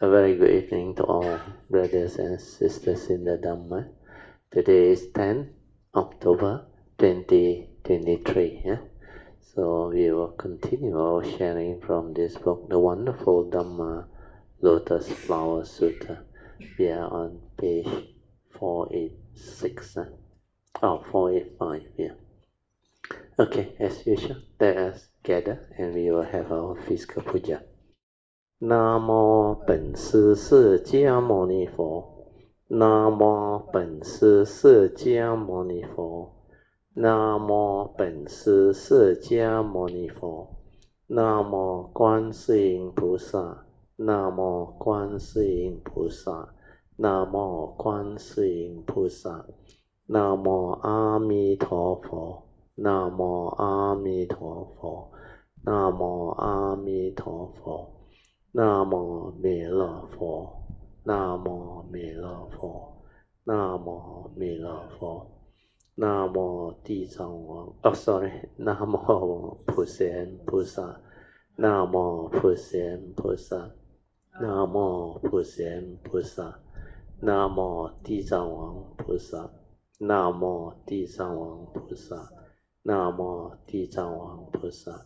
A very good evening to all brothers and sisters in the Dhamma. Today is 10 October 2023. Yeah? So we will continue our sharing from this book, the wonderful Dhamma Lotus Flower Sutra. We are on page 486. 485. Yeah. Okay, as usual, let us gather and we will have our physical puja. 南无本师释迦牟尼佛，南无本师释迦牟尼佛，南无本师释迦牟尼佛，南无观世音菩萨，南无观世音菩萨，南无观世音菩萨，南无阿弥陀佛，南无阿弥陀佛，南无阿弥陀佛。南无弥勒佛，南无弥勒佛，南无弥勒佛，南无地藏王。南无普贤菩萨，南无普贤菩萨，南无普贤菩萨，南无地藏王菩萨，南无地藏王菩萨，南无地藏王菩萨，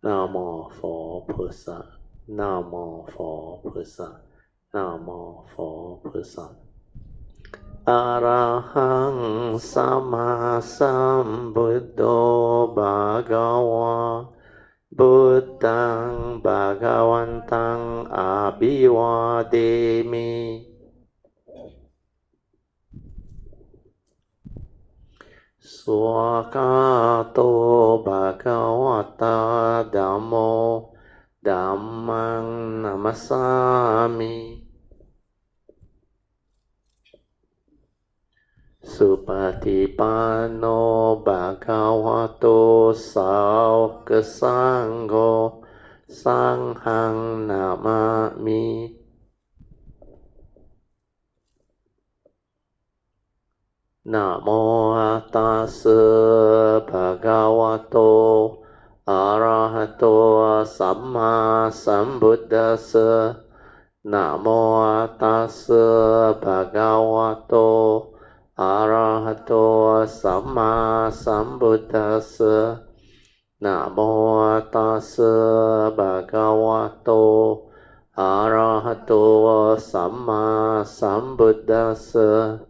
南无佛菩萨。南无佛菩萨，南无佛菩萨。อะระหังสัมมาสัมพุทโธภะคะวะพุทธังภะคะวันตังอะภิวาเทมิสวากาโตภะคะวะตาธัมโมDhammang namasami Supatipanno bhagavato sāvaka sangho Sanghang namami Namo tassa bhagavato Arahato Samma Sambuddhassa Namo tassa bhagavato Arahato Samma Sambuddhassa Namo tassa bhagavato Arahato Samma Sambuddhassa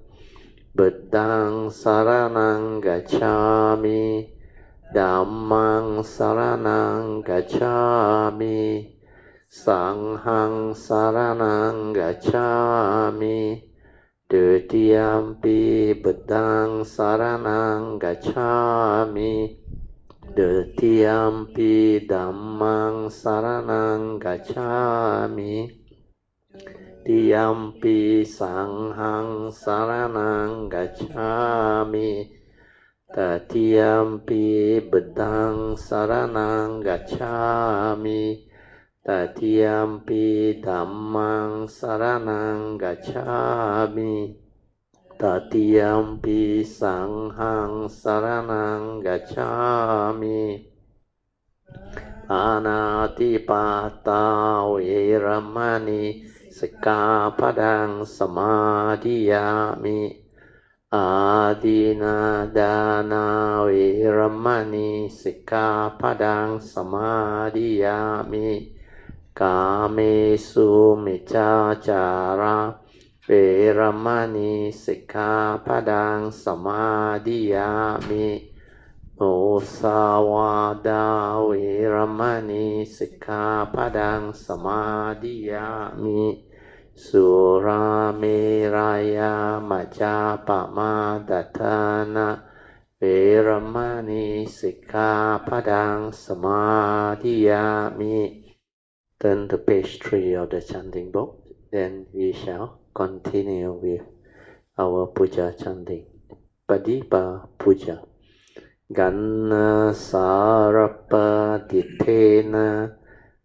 Buddhaṃ saranang gacchāmi Dhammang saranang gacchāmi Sanghang saranang gacchāmi Dutiyampi buddhaṃ saranang gacchāmi Dutiyampi dhammang saranang gacchāmi Dutiyampi sanghang saranang gacchāmi Tatiyampi buddhaṃ saranang gacchāmi Tatiyampi dhammang saranang gacchāmi Tatiyampi sanghang saranang gacchāmi Anatipata veramani Sikkhapadang samadhiyami Adina dana veramani Sikkhapadang samadhiyami Kamesu miccacara veramani Sikkhapadang samadhiyami Musawada veramani Sikkhapadang samadhiyami Surameraya Majapamadatthana Veramani Sikkhapadang Samadhiyami. Turn to page 3 of the chanting book. Then we shall continue with our puja chanting. Padipa puja. Ganna sarapa ditena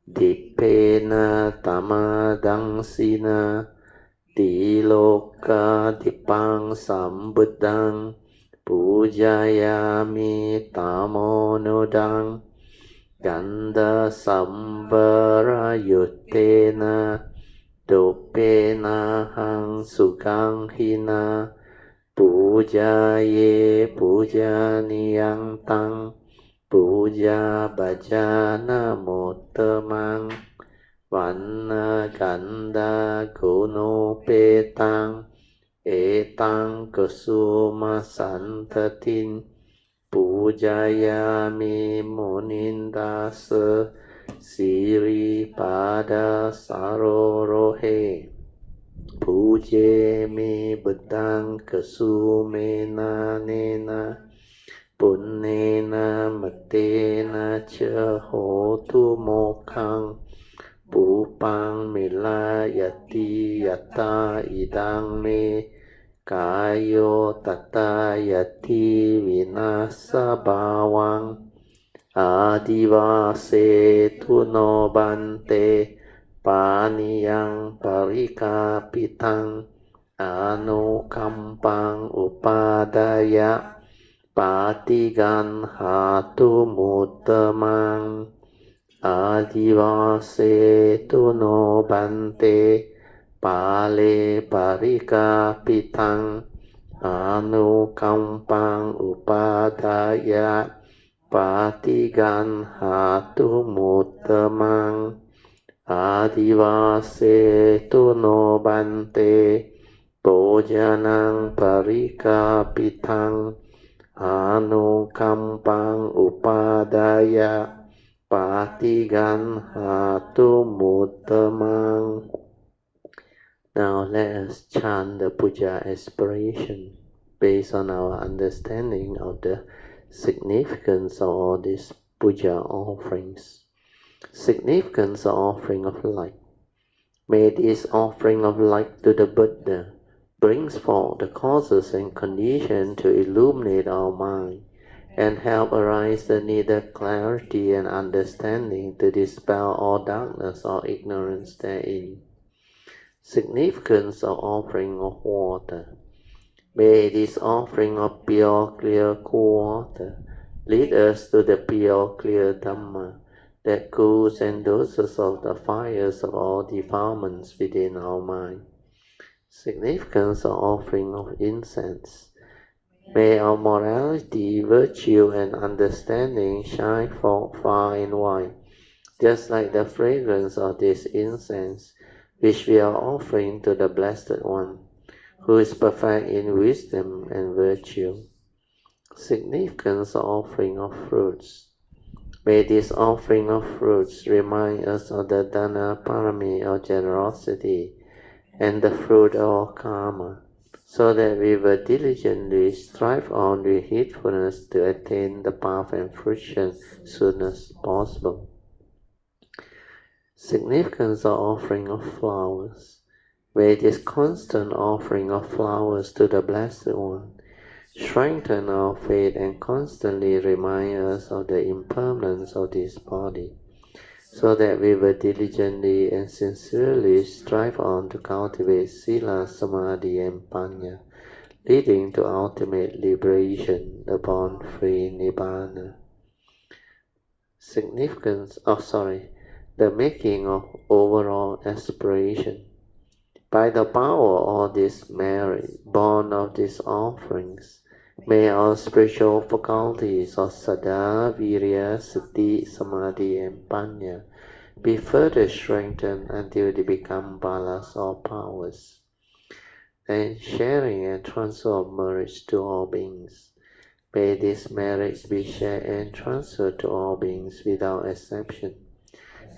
Dipena tamadangsina Diloka dipang sambuddhang Pujayami tamonodang Ganda sambara yuttena Dope na hang sukang hina Puja ye puja niyang tang Puja bhajana mottamang Vanna ganda kuno petang Etang kusuma santatin Pujayami munindasa Siri pada sarorohe Puje mi bedang kesumena nena Punnena matena cha hotu mokhang Pupang milayati yata idang me Kayo tata yati vinasa bawang Adivase tuno bante Paniyang parikapitang Anukampang upadaya Patigan hatu muttamang Adivase tuno bante Pale parikapitang Anukampang upadaya Patigan hatu muttamang Adivase tuno bante Bojanang parikapitang Anukampang upadaya Patigan hatu muttamang. Now let us chant the Puja aspiration based on our understanding of the significance of all these Puja offerings. Significance of offering of light. May this offering of light to the Buddha brings forth the causes and conditions to illuminate our mind and help arise the needed clarity and understanding to dispel all darkness or ignorance therein. Significance of offering of water. May this offering of pure, clear, cool water lead us to the pure, clear Dhamma that cools and doses off the fires of all defilements within our mind. Significance of offering of incense. May our morality, virtue, and understanding shine forth far and wide, just like the fragrance of this incense, which we are offering to the Blessed One, who is perfect in wisdom and virtue. Significance of offering of fruits. May this offering of fruits remind us of the Dana Parami of generosity and the fruit of karma, so that we will diligently strive on with heedfulness to attain the path and fruition soon as possible. Significance of offering of flowers. May this constant offering of flowers to the Blessed One strengthen our faith and constantly remind us of the impermanence of this body, so that we will diligently and sincerely strive on to cultivate Sila, Samadhi, and Panya, leading to ultimate liberation upon free Nibbana. The making of overall aspiration. By the power of this merit, born of these offerings, may our spiritual faculties of Saddha, Virya, Sati, Samadhi, and Panya be further strengthened until they become balas or powers. And sharing and transfer of merits to all beings. May these merits be shared and transferred to all beings without exception,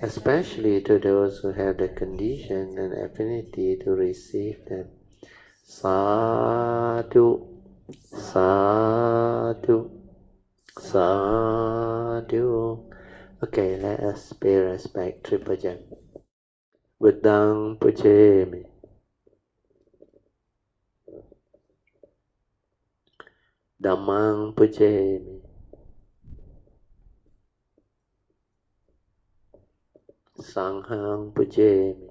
especially to those who have the condition and affinity to receive them. Sadhu, sadhu, sadhu. Okay, let us pay respect to Puja. Buddhang pujemi. Dhammang pujemi. Sanghang pujemi.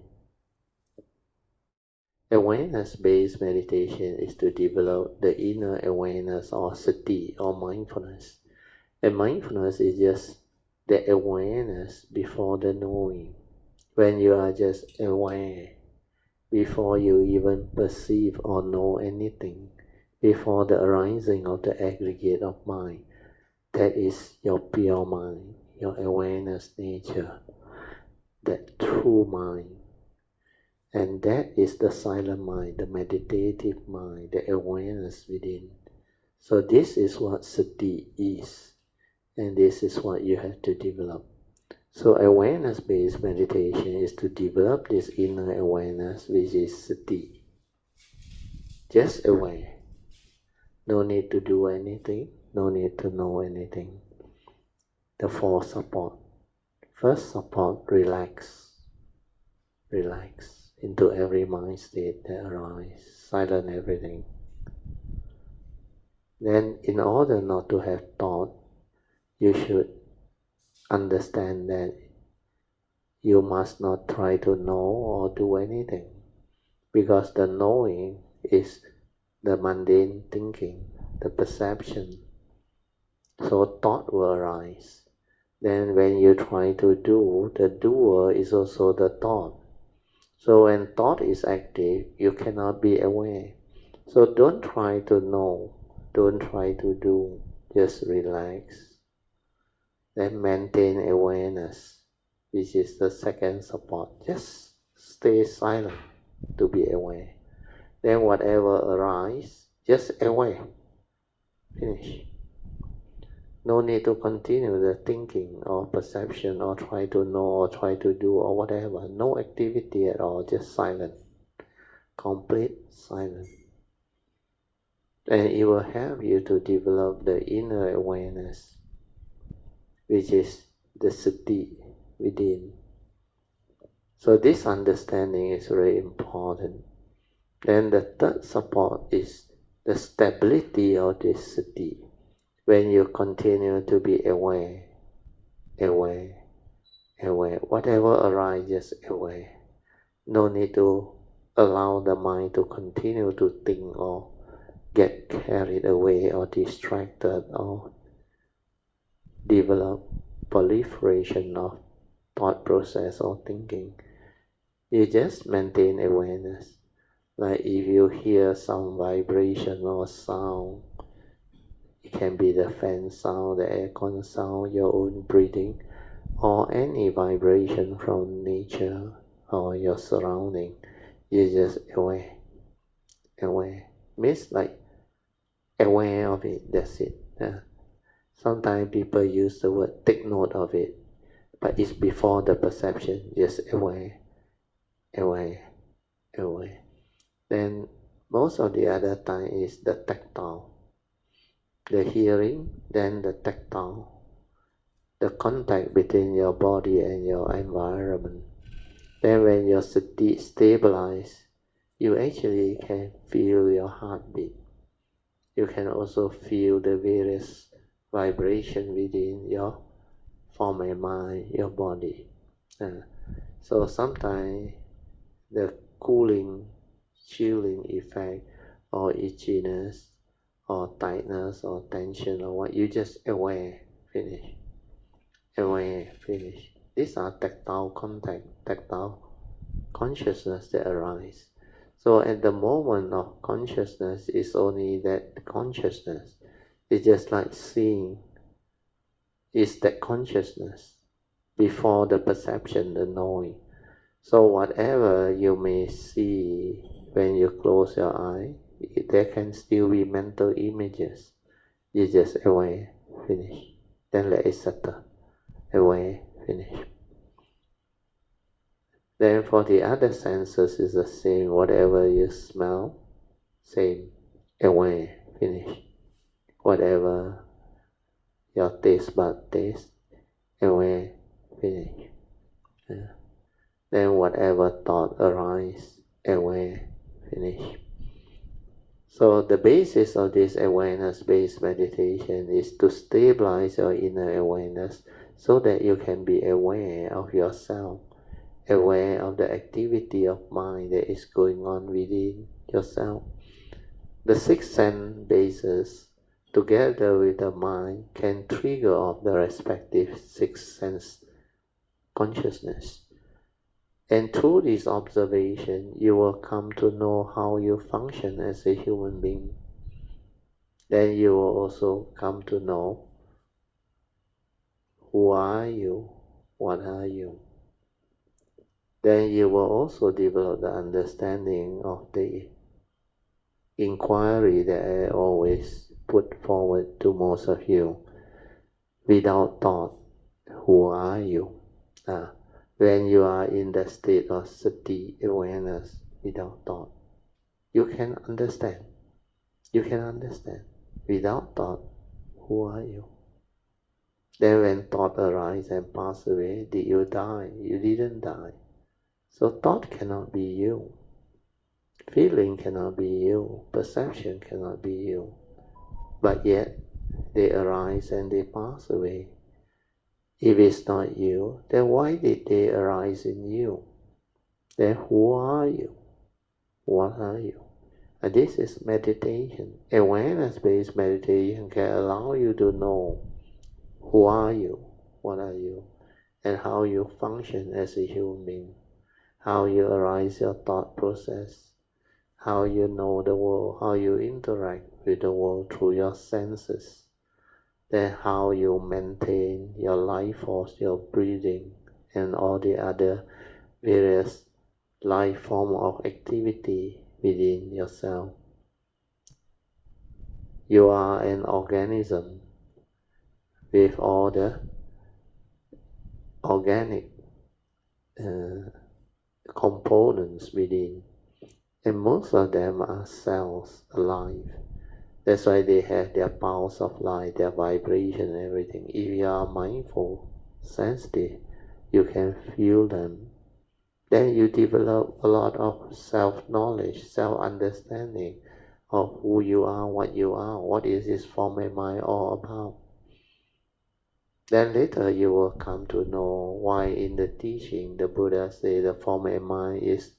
Awareness-based meditation is to develop the inner awareness or sati or mindfulness. And mindfulness is just the awareness before the knowing. When you are just aware, before you even perceive or know anything, before the arising of the aggregate of mind. That is your pure mind, your awareness nature, that true mind. And that is the silent mind, the meditative mind, the awareness within. So this is what sati is, and this is what you have to develop. So awareness-based meditation is to develop this inner awareness, which is sati. Just aware. No need to do anything, no need to know anything. The four support. First support, relax. Relax into every mind state that arises. Silence everything. Then in order not to have thought, you should understand that you must not try to know or do anything, because the knowing is the mundane thinking, the perception. So thought will arise. Then when you try to do, the doer is also the thought. So when thought is active, you cannot be aware. So don't try to know, don't try to do, just relax. Then maintain awareness, which is the second support. Just stay silent to be aware. Then whatever arises, just aware. Finish. No need to continue the thinking or perception or try to know or try to do or whatever. No activity at all, just silent. Complete silence. And it will help you to develop the inner awareness, which is the sati within. So this understanding is very important. Then the third support is the stability of this sati. When you continue to be aware, aware, aware, whatever arises, aware. No need to allow the mind to continue to think or get carried away or distracted or develop proliferation of thought process or thinking. You just maintain awareness. Like if you hear some vibration or sound, it can be the fan sound, the aircon sound, your own breathing, or any vibration from nature or your surrounding. You just aware. Aware means like aware of it, that's it. Sometimes people use the word take note of it, but it's before the perception, just aware, aware, aware. Then most of the other time is the tactile. The hearing, then the tactile, the contact between your body and your environment. Then when your sati stabilizes, you actually can feel your heartbeat. You can also feel the various vibration within your form and mind, your body. So sometimes the cooling, chilling effect, or itchiness, or tightness, or tension, or what, you just aware, finish. Aware, finish. These are tactile contact, tactile consciousness that arise. So at the moment of consciousness is only that consciousness. It's just like seeing is that consciousness before the perception, the knowing. So whatever you may see when you close your eye, there can still be mental images. You just aware, finish. Then let it settle. Aware, finish. Then for the other senses is the same. Whatever you smell, same. Aware, finish. Whatever your taste bud taste, aware, finish. Then whatever thought arise, aware, finish. So the basis of this awareness-based meditation is to stabilize your inner awareness so that you can be aware of yourself, aware of the activity of mind that is going on within yourself. The six sense bases, together with the mind, can trigger off the respective six sense consciousness. And through this observation, you will come to know how you function as a human being. Then you will also come to know who are you, what are you. Then you will also develop the understanding of the inquiry that I always put forward to most of you. Without thought, who are you? When you are in the state of sati, awareness, without thought, you can understand. You can understand. Without thought, who are you? Then when thought arises and pass away, did you die? You didn't die. So thought cannot be you. Feeling cannot be you. Perception cannot be you. But yet, they arise and they pass away. If it's not you, then why did they arise in you? Then who are you? What are you? And this is meditation. Awareness-based meditation can allow you to know who are you, what are you, and how you function as a human being, how you arise your thought process, how you know the world, how you interact with the world through your senses, then how you maintain your life force, your breathing, and all the other various life form of activity within yourself. You are an organism with all the organic components within, and most of them are cells alive. That's why they have their pulse of life, their vibration and everything. If you are mindful, sensitive, you can feel them. Then you develop a lot of self-knowledge, self-understanding of who you are, what is this form and mind all about. Then later you will come to know why in the teaching the Buddha says the form and mind is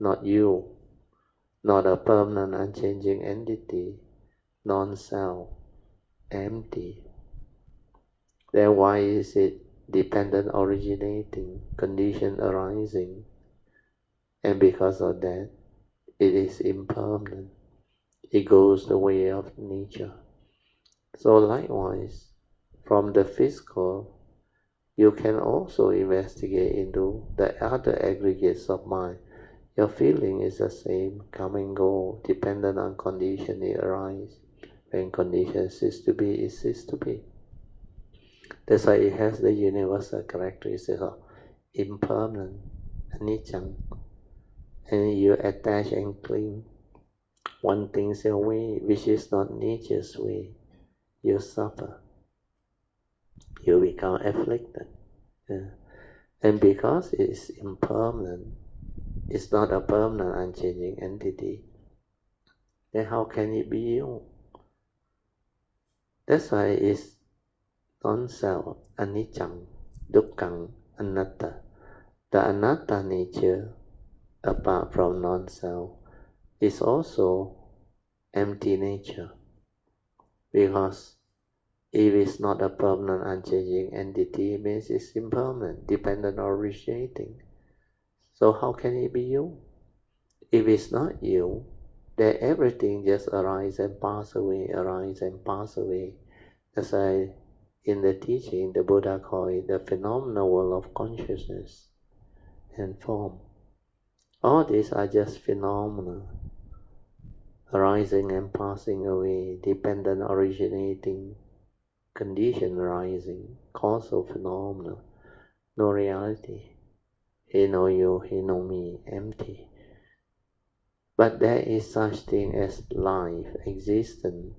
not you, not a permanent unchanging entity, non-self, empty. Then why is it dependent originating, condition arising? And because of that, it is impermanent. It goes the way of nature. So likewise, from the physical, you can also investigate into the other aggregates of mind. Your feeling is the same, come and go, dependent on condition it arises. When condition ceases to be, it ceases to be. That's why it has the universal characteristic of impermanent, anicca. And you attach and cling. One thing's away, which is not nature's way. You suffer. You become afflicted. And because it's impermanent, it's not a permanent unchanging entity, then how can it be you? That's why it's non-self, anicca, dukkha, anatta. The anatta nature, apart from non-self, is also empty nature. Because if it's not a permanent unchanging entity, it means it's impermanent, dependent originating. So how can it be you? If it's not you, then everything just arises and passes away, arises and passes away. That's why in the teaching, the Buddha called it the phenomenal world of consciousness and form. All these are just phenomena, arising and passing away, dependent originating, condition arising, causal phenomena, no reality. He know you, he know me, empty. But there is such thing as life, existence,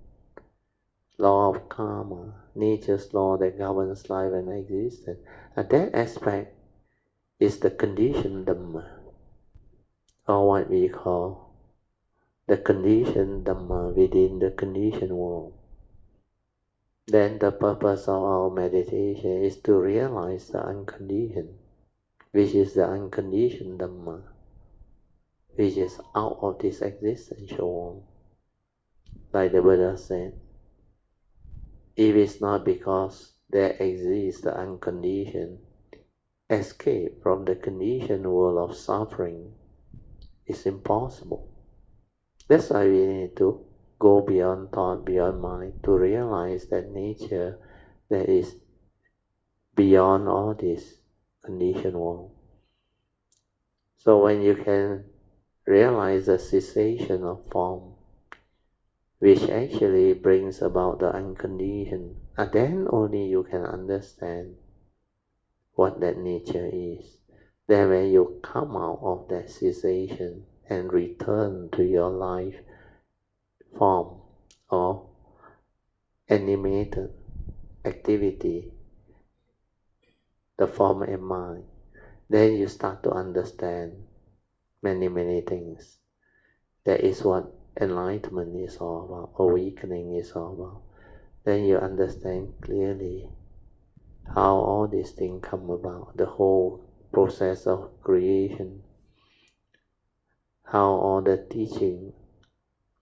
law of karma, nature's law that governs life and existence. And that aspect is the conditioned Dhamma, or what we call the conditioned Dhamma within the conditioned world. Then the purpose of our meditation is to realize the unconditioned, which is the unconditioned Dhamma, which is out of this existential world. Like the Buddha said, if it's not because there exists the unconditioned, escape from the conditioned world of suffering is impossible. That's why we need to go beyond thought, beyond mind, to realize that nature that is beyond all this conditioned world. So when you can realize the cessation of form, which actually brings about the unconditioned, and then only you can understand what that nature is. Then when you come out of that cessation and return to your life form or animated activity, the form and mind, then you start to understand many things. That is what enlightenment is all about, awakening is all about. Then you understand clearly how all these things come about, the whole process of creation, how all the teaching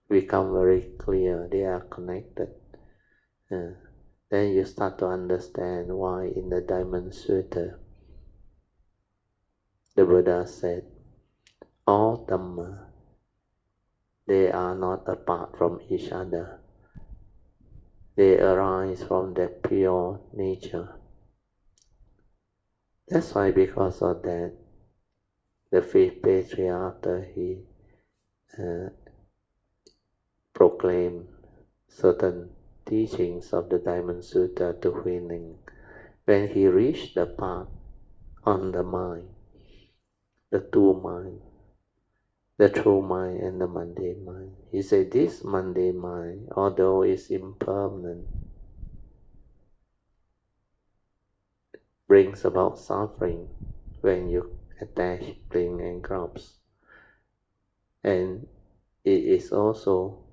become very clear, they are connected. Then you start to understand why in the Dhamma Sutra the Buddha said, all Dhamma, they are not apart from each other. They arise from that pure nature. That's why because of that, the fifth patriarch, after he proclaimed certain teachings of the Dhamma Sutra to Huining, when he reached the path on the mind, the two mind, the true mind and the mundane mind, he said this mundane mind, although it's impermanent, brings about suffering when you attach, cling and grasp. And it is also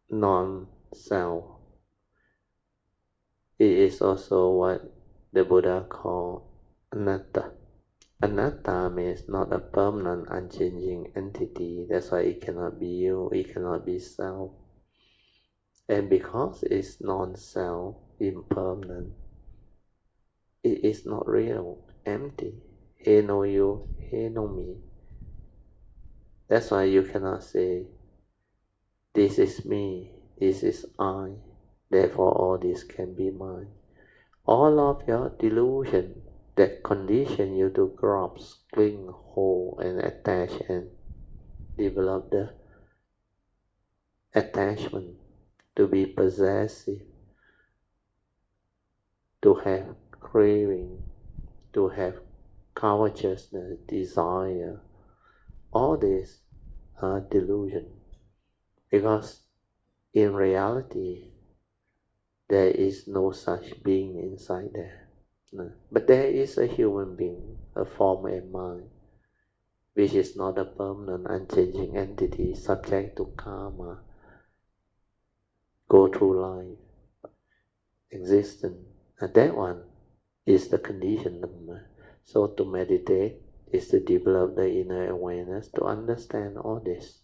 non-self. It is also what the Buddha called anatta. Anatta means not a permanent, unchanging entity. That's why it cannot be you, it cannot be self. And because it's non-self, impermanent, it is not real, empty. He no you, he no me. That's why you cannot say, this is me, this is I, therefore all this can be mine. All of your delusion that condition you to grasp, cling, hold and attach and develop the attachment to be possessive, to have craving, to have covetousness, desire, all these are delusion. Because in reality, there is no such being inside there. No. But there is a human being, a form and mind, which is not a permanent, unchanging entity subject to karma, go through life, existence. And that one is the conditioned Dhamma. So to meditate is to develop the inner awareness to understand all this.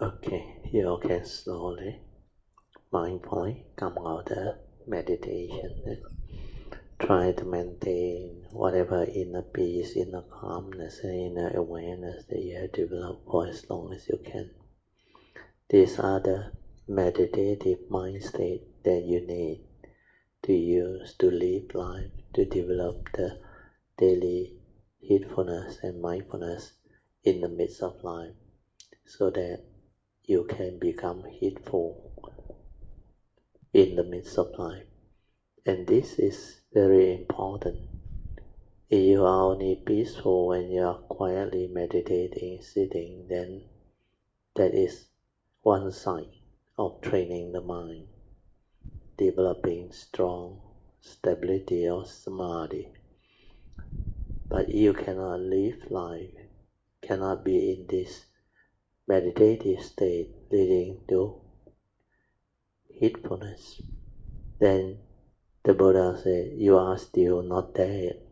Okay, you can slowly, mindfully come out of meditation. Try to maintain whatever inner peace, inner calmness, and inner awareness that you have developed for as long as you can. These are the meditative mind state that you need to use to live life, to develop the daily heedfulness and mindfulness in the midst of life, so that you can become heedful in the midst of life. And this is very important. If you are only peaceful when you are quietly meditating, sitting, then that is one side of training the mind, developing strong stability or samadhi. But you cannot live life, cannot be in this meditative state leading to heedfulness. Then the Buddha said, you are still not there yet.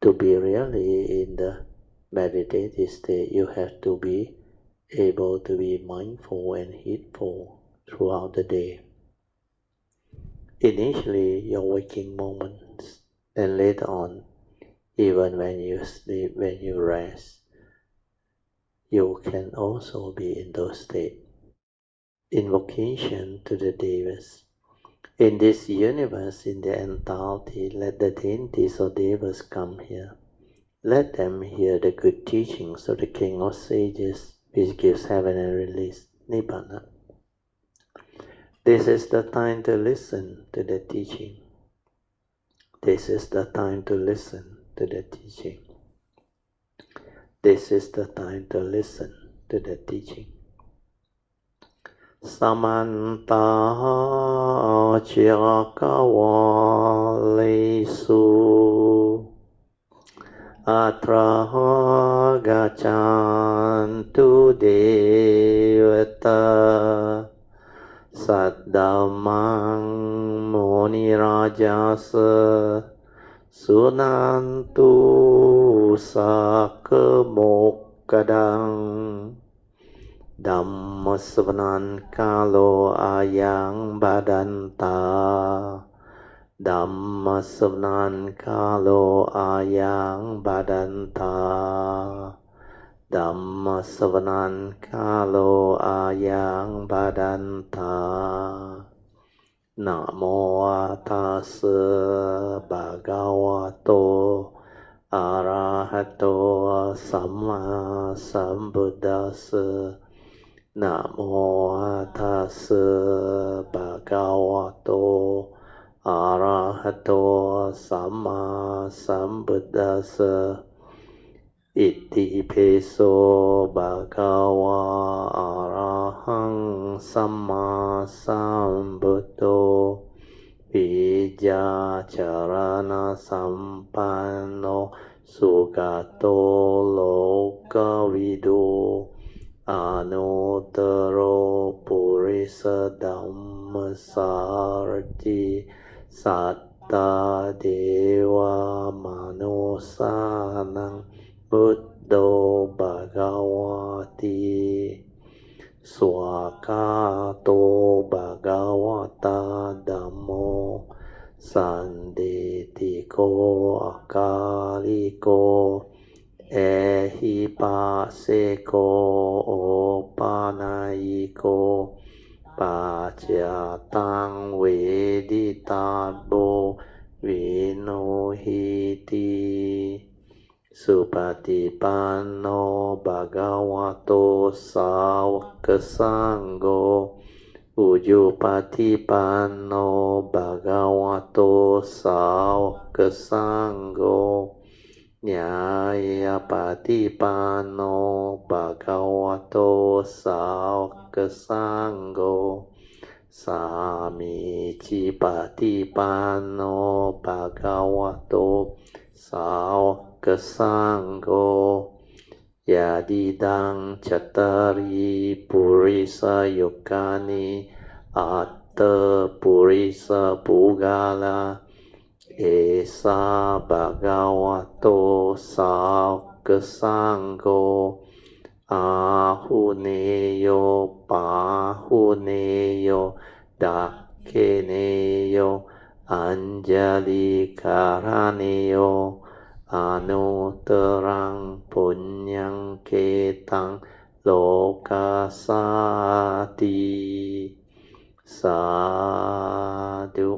To be really in the meditative state, you have to be able to be mindful and heedful throughout the day. initially your waking moments, then later on, even when you sleep, when you rest, you can also be in those states. Invocation to the Devas. In this universe, in the entirety, let the deities or Devas come here. Let them hear the good teachings of the King of Sages, which gives heaven and release, Nibbana. This is the time to listen to the teaching. This is the time to listen to the teaching. This is the time to listen to the teaching. Samanta Chakavalesu Atra Gachantu Devata Saddhamang Muni Rajasa Sunantu Sakamokadang Dhamma Sharing Kalo Ayang Badanta Dhamma Sharing Kalo Ayang Badanta Dhamma Sharing Kalo Ayang Badanta Namo Tassa Bhagavato Arahato Samma Sambuddhassa Namo Tassa Bhagavato Arahato Samma Sambuddhassa Iti Peso Bhagava Arahang Samma Sambuddho Vijja Charana Sampanno Sugato Lokavidu Anuttaro Purisa Dhammasarati Satta Deva Manusanang Buddho Bhagavati Swakato Bhagavata Dhammo Sandetiko Akaliko Ehipaseko Opanayiko Pachatang Veditabo Vinohiti Supatipanno Bhagavato Sāvaka Sangho Ujupatipanno Bhagavato Sāvaka Sangho Nyayapatipanno Bhagavato Sāvaka Sangho Samicipatipanno Bhagavato Sāvaka Sangho Yadidang Chattari Purisa Yukani Atta Purisa Pugala Esa Bhagavato Sāvaka Sangho Ahuneyo Pahuneyo Dakeneyo Anjali Karaneyo Anuttarang Punyang Ketang Lokasati Sadhu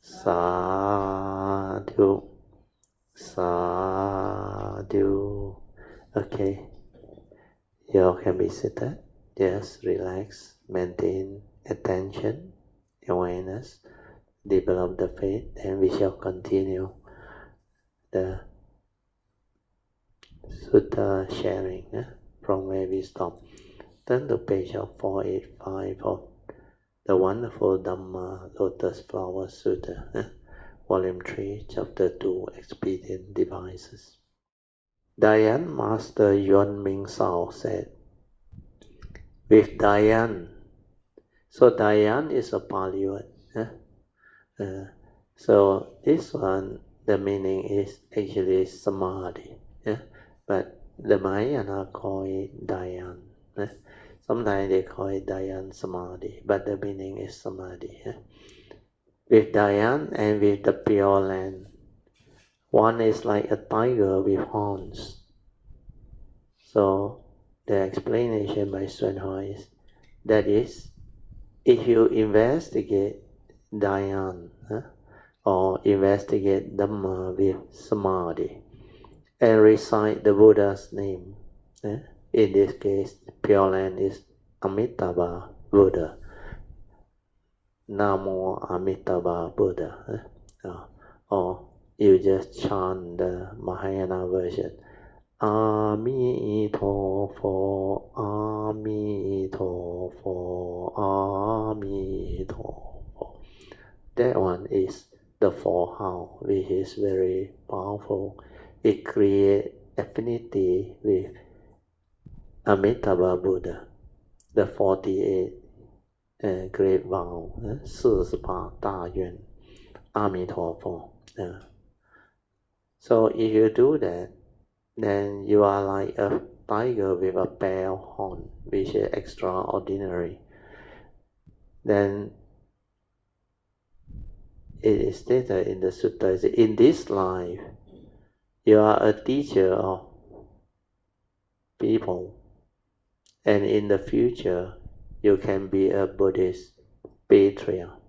Sadhu Sadhu. Okay, you all can be seated. Just relax, maintain attention, awareness, develop the faith, and we shall continue the Sutta sharing from where we stop. Turn to page 485 of the wonderful Dhamma Lotus Flower Sutra, Volume 3, Chapter 2, Expedient Devices. Dayan Master Yuan Ming Sao said, with Dayan, so Dayan is a Pali word. So this one, the meaning is actually Samadhi. But the Mahayana call it Dayan. Sometimes they call it Dayan Samadhi, but the meaning is Samadhi. with Dhyan and with the Pure Land. One is like a tiger with horns. So the explanation by Hsuan is, that is, if you investigate Dhyan or investigate Dhamma with Samadhi and recite the Buddha's name, in this case, Pure Land is Amitabha Buddha. Namo Amitabha Buddha. Or you just chant the Mahayana version. Amitofo, Amitofo, Amitofo. That one is the four how, which is very powerful. It creates affinity with Amitabha Buddha, the 48 great vow, 48大愿, Amitofo. So if you do that, then you are like a tiger with a pair of horns, which is extraordinary. Then it is stated in the sutta, in this life, you are a teacher of people, and in the future, you can be a Buddhist patriarch,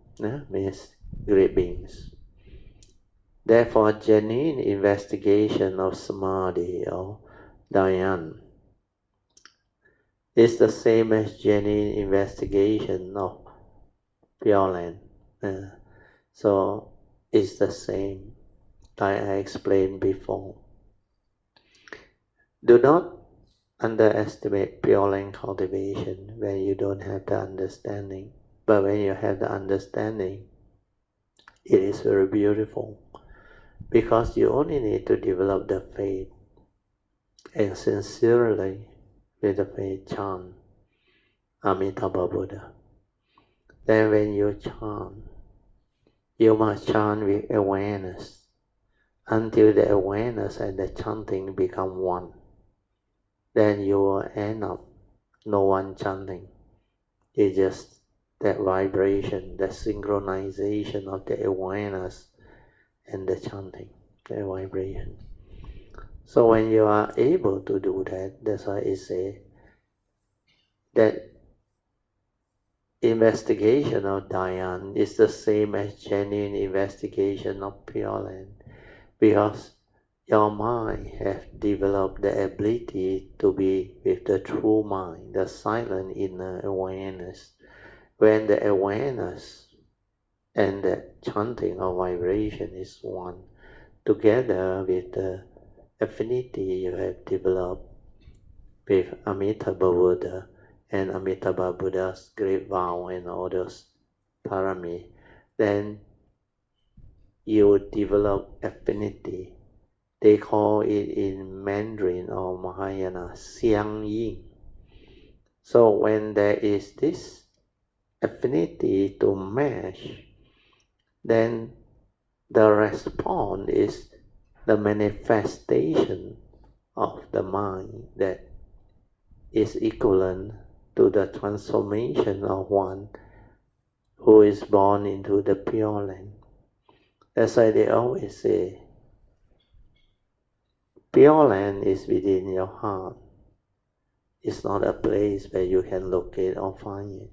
means great beings. Therefore, genuine investigation of Samadhi or Dhyan is the same as genuine investigation of Pure Land. So it's the same, like I explained before. Do not underestimate Pure Land cultivation when you don't have the understanding. But when you have the understanding, it is very beautiful. Because you only need to develop the faith and sincerely with the faith chant Amitabha Buddha. Then when you chant, you must chant with awareness until the awareness and the chanting become one. Then you will end up no one chanting. It's just that vibration, that synchronization of the awareness and the chanting, the vibration. So when you are able to do that, that's why it says that investigation of Dhyan is the same as genuine investigation of Pure Land, because your mind has developed the ability to be with the true mind, the silent inner awareness. When the awareness and the chanting of vibration is one, together with the affinity you have developed with Amitabha Buddha and Amitabha Buddha's great vow and all those parami, then you develop affinity. They call it in Mandarin or Mahayana, Xiang Yin. So when there is this affinity to match, then the response is the manifestation of the mind that is equivalent to the transformation of one who is born into the Pure Land. That's why they always say, Pure Land is within your heart. It's not a place where you can locate or find it.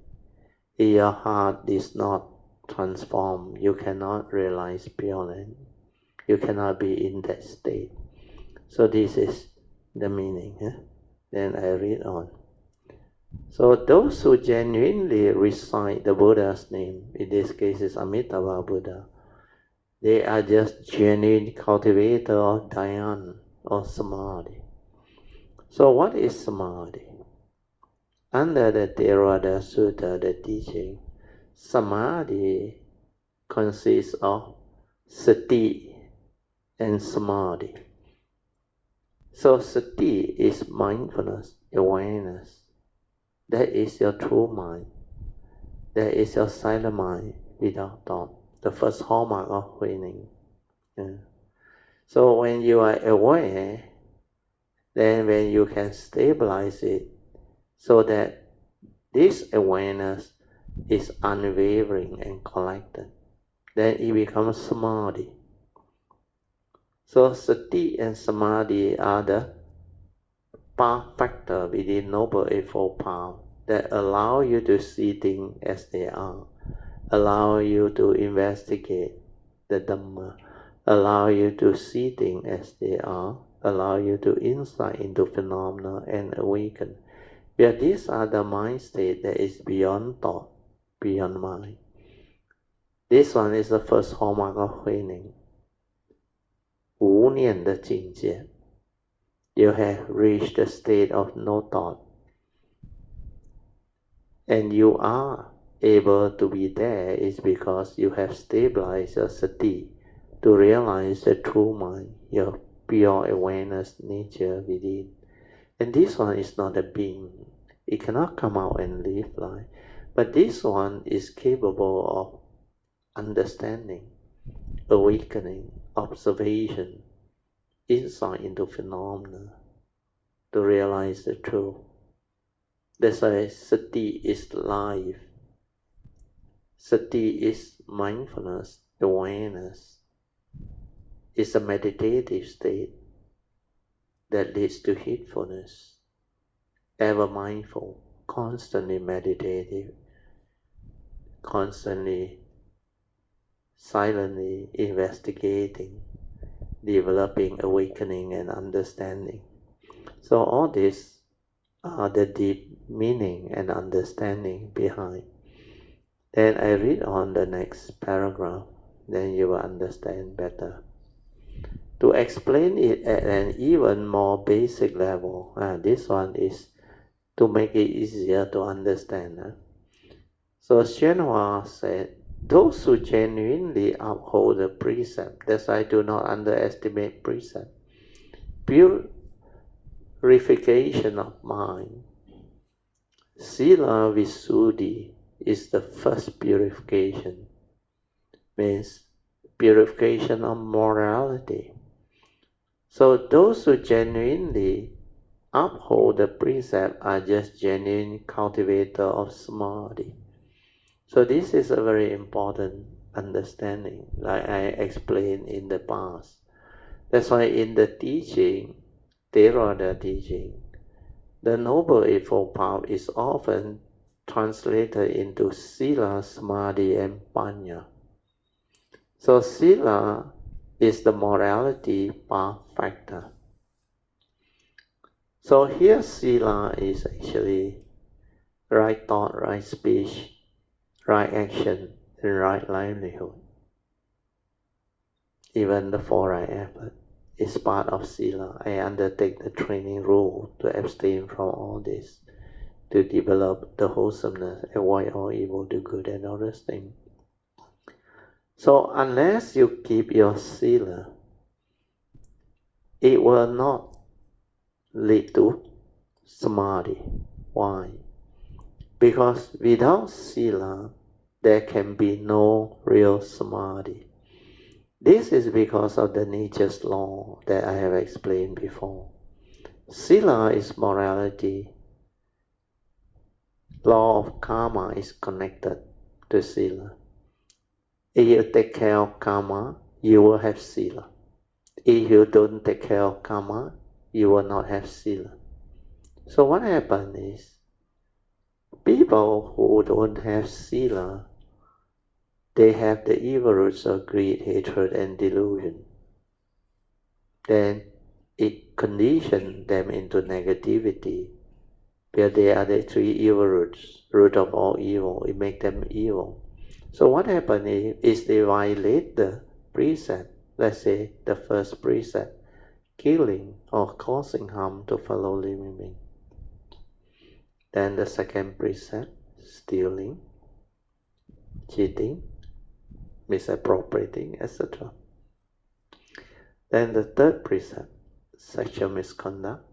If your heart is not transformed, you cannot realize Pure Land. You cannot be in that state. So this is the meaning. Then I read on. So those who genuinely recite the Buddha's name, in this case is Amitabha Buddha, they are just genuine cultivator of Dhyan or Samadhi. So what is Samadhi? Under the Theravada Sutta, the teaching, Samadhi consists of Sati and Samadhi. So Sati is mindfulness, awareness. That is your true mind. That is your silent mind without thought. The first hallmark of awakening. So when you are aware, then when you can stabilize it so that this awareness is unwavering and collected, then it becomes samadhi. So sati and samadhi are the path factor within Noble Eightfold Path that allow you to see things as they are, allow you to investigate the Dhamma, allow you to see things as they are, allow you to insight into phenomena and awaken. But these are the mind state that is beyond thought, beyond mind. This one is the first hallmark of awakening. 无念的境界. You have reached the state of no thought. And you are able to be there is because you have stabilized your sati to realize the true mind, your pure awareness nature within. And this one is not a being. It cannot come out and live life. But this one is capable of understanding, awakening, observation, insight into phenomena, to realize the truth. That's why sati is life. Sati is mindfulness, awareness. It's a meditative state that leads to heedfulness, ever mindful, constantly meditative, constantly silently investigating, developing awakening and understanding. So all this are the deep meaning and understanding behind. Then I read on the next paragraph, then you will understand better. To explain it at an even more basic level, this one is to make it easier to understand. So Hsuan said, those who genuinely uphold the precept, that's why I do not underestimate precept, purification of mind. Sila Visuddhi is the first purification, means purification of morality. So those who genuinely uphold the precept are just genuine cultivator of samadhi. So this is a very important understanding, like I explained in the past. That's why in the teaching, Theravada teaching, the Noble Eightfold Path is often translated into Sila, Samadhi and Panya. So Sila is the morality path factor. So here Sila is actually right thought, right speech, right action, and right livelihood. Even the 4 right effort is part of Sila. I undertake the training rule to abstain from all this, to develop the wholesomeness, avoid all evil, do good, and all those things. So unless you keep your Sila, it will not lead to Samadhi. Why? Because without Sila, there can be no real Samadhi. This is because of the nature's law that I have explained before. Sila is morality. Law of karma is connected to Sila. If you take care of karma, you will have Sila. If you don't take care of karma, you will not have Sila. So what happens is, people who don't have Sila, they have the evil roots of greed, hatred, and delusion. Then it conditions them into negativity, where they are the 3 evil roots, root of all evil. It makes them evil. So what happens is they violate the precept. Let's say the first precept, killing or causing harm to fellow living beings. Then the second precept, stealing, cheating, misappropriating, etc. Then the third precept, sexual misconduct.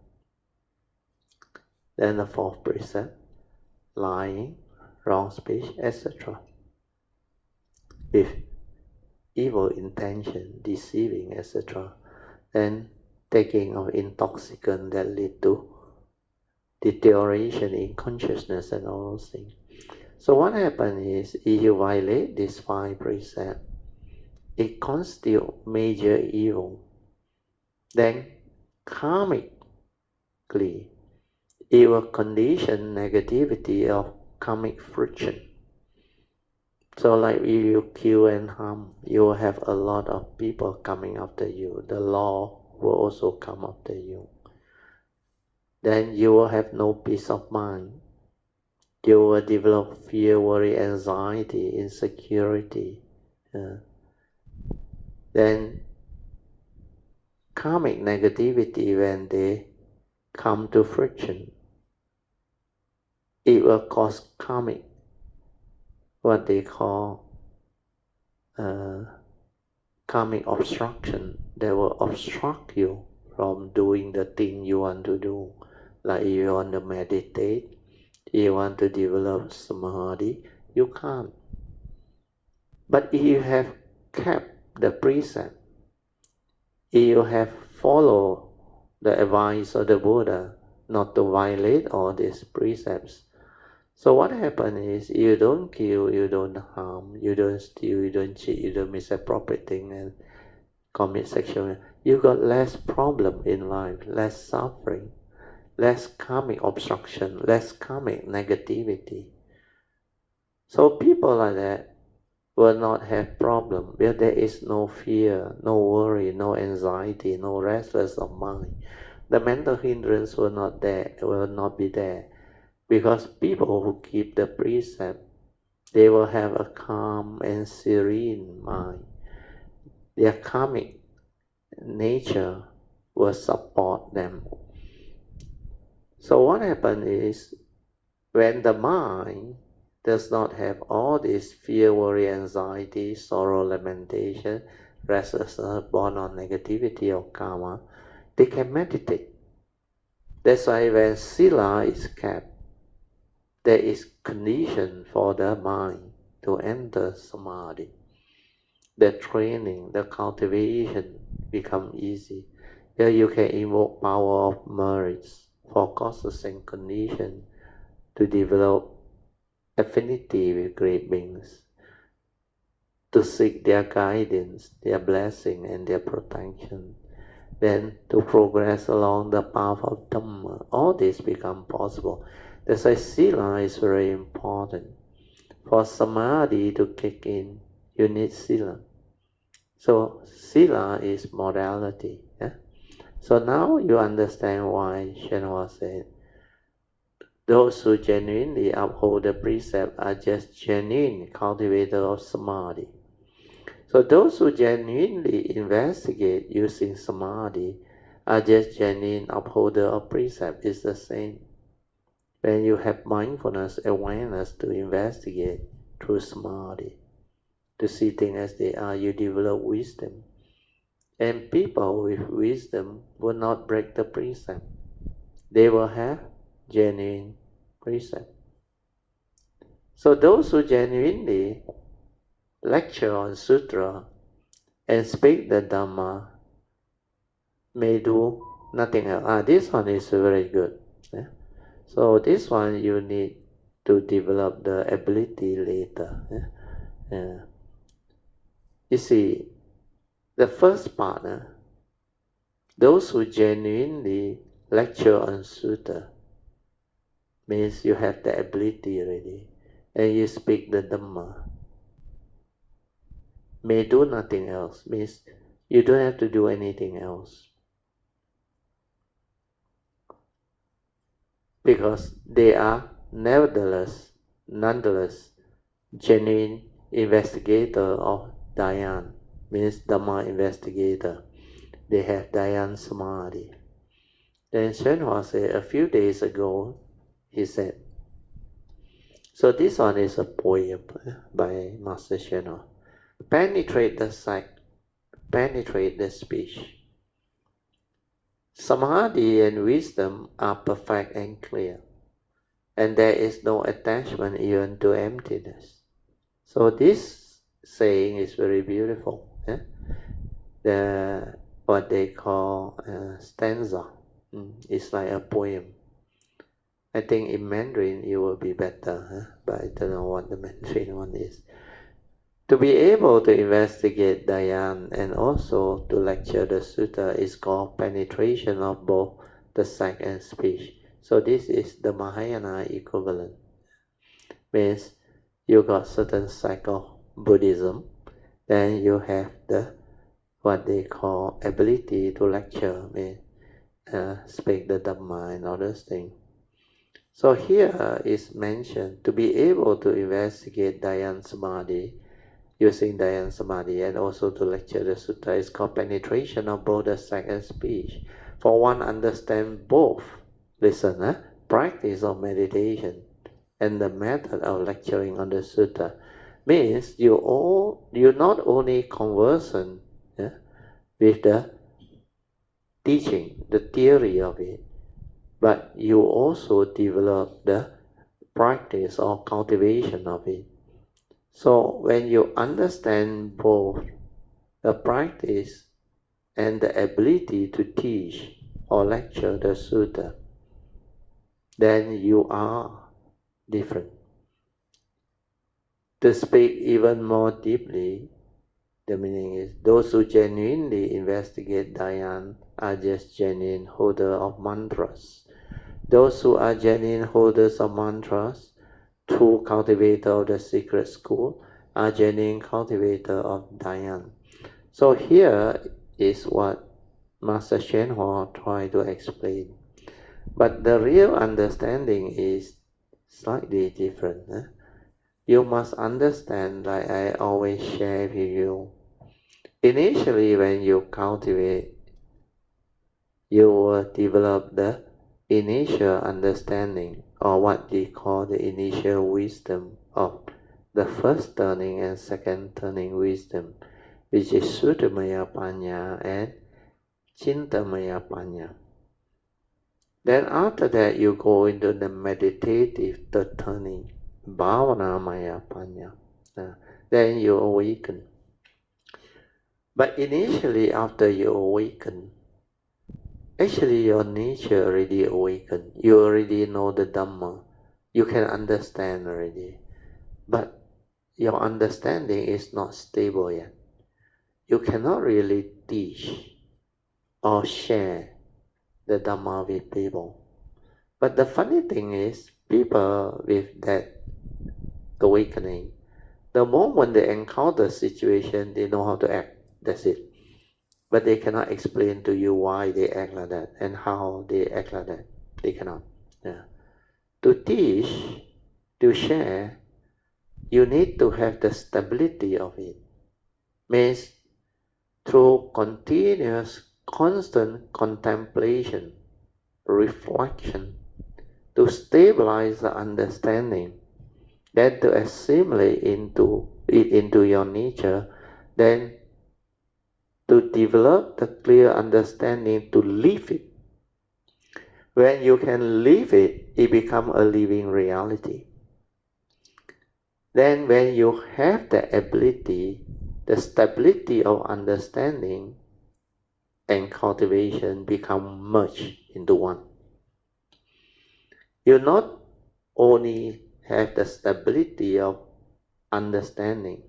Then the fourth precept, lying, wrong speech, etc. With evil intention, deceiving, etc. Then taking of intoxicant that lead to deterioration in consciousness and all those things. So what happens is, if you violate these 5 precepts, it constitutes major evil. Then karmically, it will condition negativity of karmic friction. So like if you kill and harm, you will have a lot of people coming after you. The law will also come after you. Then you will have no peace of mind. You will develop fear, worry, anxiety, insecurity. Then karmic negativity, when they come to friction, it will cause karmic, what they call karmic obstruction. They will obstruct you from doing the thing you want to do. Like if you want to meditate, you want to develop samadhi, you can't. But if you have kept the precept, if you have followed the advice of the Buddha not to violate all these precepts, so what happens is you don't kill, you don't harm, you don't steal, you don't cheat, you don't misappropriate things and commit sexual. You got less problem in life, less suffering, less karmic obstruction, less karmic negativity. So people like that will not have problem where there is no fear, no worry, no anxiety, no restlessness of mind. The mental hindrance will not be there. Because people who keep the precept, they will have a calm and serene mind. Their karmic nature will support them. So what happens is, when the mind does not have all this fear, worry, anxiety, sorrow, lamentation, restlessness born on negativity or karma, they can meditate. That's why when sila is kept, there is condition for the mind to enter samadhi. The training, the cultivation become easy. Here you can invoke power of merits for causes and conditions to develop affinity with great beings, to seek their guidance, their blessing and their protection, then to progress along the path of Dhamma. All this become possible. That's why sila is very important. For samadhi to kick in, you need sila. So sila is morality. So now you understand why Shenhua said, those who genuinely uphold the precept are just genuine cultivators of samadhi. So those who genuinely investigate using samadhi are just genuine upholder of precept. It's the same. When you have mindfulness, awareness to investigate through samadhi, to see things as they are, you develop wisdom. And people with wisdom will not break the precept. They will have genuine precept. So those who genuinely lecture on sutra and speak the Dhamma may do nothing else. This one is very good. So this one you need to develop the ability later. You see, the first part, those who genuinely lecture on sutta, means you have the ability already, and you speak the Dhamma. May do nothing else, means you don't have to do anything else. Because they are nonetheless, genuine investigator of Dhyan, means Dhamma investigator. They have Dhyan Samadhi. Then Shenhua said a few days ago, he said, so this one is a poem by Master Shenhua. Penetrate the sight, penetrate the speech. Samadhi and wisdom are perfect and clear, and there is no attachment even to emptiness. So this saying is very beautiful. What they call stanza. It's like a poem. I think in Mandarin it will be better, but I don't know what the Mandarin one is. To be able to investigate Dhyan and also to lecture the sutta is called penetration of both the sect and speech. So this is the Mahayana equivalent. Means you got certain sect of Buddhism, then you have the what they call ability to lecture, means speak the Dhamma and other things. So here is mentioned to be able to investigate Dhyan Samadhi, using Dhyan Samadhi, and also to lecture the sutta is called penetration of both the sect and speech. For one understand both, listen, practice of meditation and the method of lecturing on the sutta, means you not only conversant with the teaching, the theory of it, but you also develop the practice or cultivation of it. So when you understand both the practice and the ability to teach or lecture the sutta, then you are different. To speak even more deeply, the meaning is those who genuinely investigate Dhyan are just genuine holders of mantras. Those who are genuine holders of mantras, true cultivator of the secret school, are genuine cultivator of Dhyan. So here is what Master Shenhua tried to explain. But the real understanding is slightly different. You must understand, like I always share with you, initially when you cultivate, you will develop the initial understanding, or what they call the initial wisdom of the first turning and second turning wisdom, which is Suttamaya Panya and Chintamaya Panya. Then after that you go into the meditative third turning, Bhavanamaya Panya. Then you awaken. But initially after you awaken, actually your nature already awakened. You already know the Dhamma. You can understand already. But your understanding is not stable yet. You cannot really teach or share the Dhamma with people. But the funny thing is, people with that awakening, the moment they encounter situation, they know how to act. That's it. But they cannot explain to you why they act like that and how they act like that. They cannot. To teach, to share, you need to have the stability of it. Means through continuous, constant contemplation, reflection, to stabilize the understanding, then to assimilate into your nature, then to develop the clear understanding to live it. When you can live it, it becomes a living reality. Then when you have the ability, the stability of understanding and cultivation become merged into one. You not only have the stability of understanding,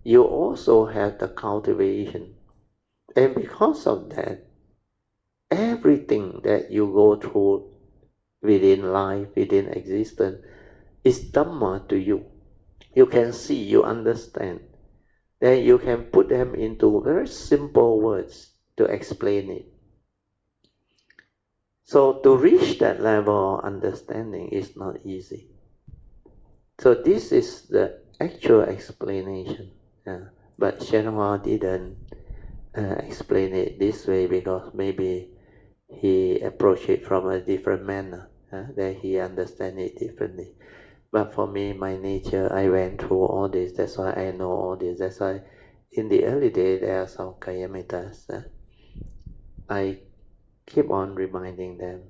you also have the cultivation. And because of that, everything that you go through within life, within existence, is Dhamma to you. You can see, you understand. Then you can put them into very simple words to explain it. So to reach that level of understanding is not easy. So this is the actual explanation. But Shenhua didn't explain it this way because maybe he approached it from a different manner, that he understands it differently. But for me, my nature, I went through all this, that's why I know all this. That's why in the early days, there are some Kayamittas. I keep on reminding them,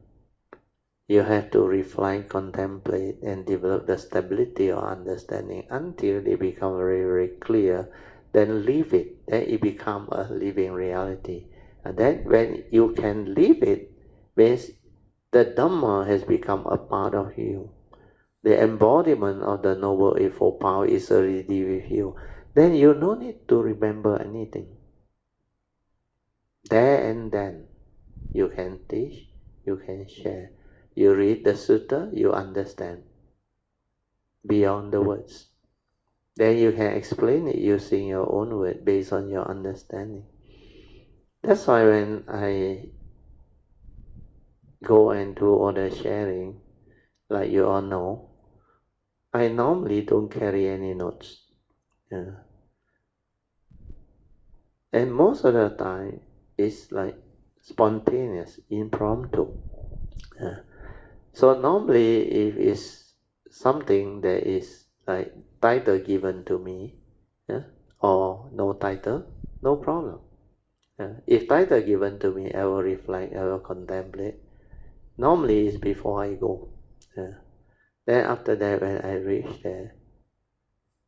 you have to reflect, contemplate, and develop the stability of understanding until they become very, very clear. Then live it, then it becomes a living reality. And then when you can live it, means the Dhamma has become a part of you. the embodiment of the Noble Eightfold Power is already with you, then you no need to remember anything. There and then, you can teach, you can share. You read the sutta, you understand beyond the words. Then you can explain it using your own words based on your understanding. That's why when I go and do all the sharing, like you all know, I normally don't carry any notes. And most of the time, it's like spontaneous, impromptu. So normally, if it's something that is like title given to me, or no title, no problem. If title given to me, I will reflect, I will contemplate. Normally, it's before I go. Then after that, when I reach there,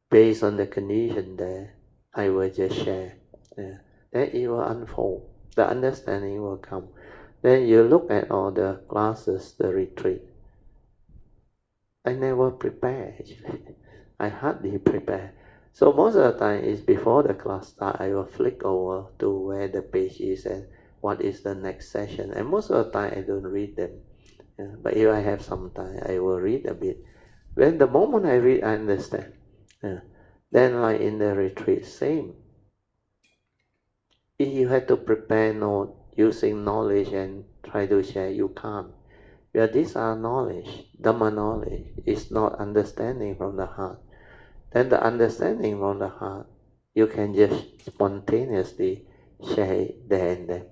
based on the condition there, I will just share. Then it will unfold. The understanding will come. Then you look at all the classes, the retreat. I never prepare actually. I hardly prepare. So most of the time is before the class start, I will flick over to where the page is and what is the next session. And most of the time I don't read them. But if I have some time, I will read a bit. When the moment I read, I understand. Then like in the retreat, same. If you have to prepare note using knowledge and try to share, you can't. Because these are knowledge, Dhamma knowledge. It's not understanding from the heart. Then the understanding from the heart, you can just spontaneously share it there and then.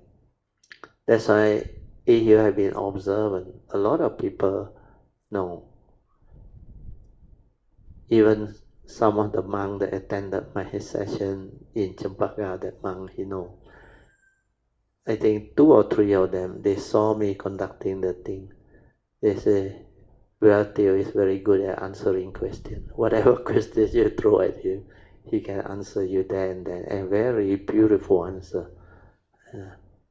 That's why if you have been observant, a lot of people know. Even some of the monks that attended my session in Champaka, that monk, he know. I think 2 or 3 of them, they saw me conducting the thing. They say, well, Theo is very good at answering questions. Whatever questions you throw at him, he can answer you there and then. And very beautiful answer,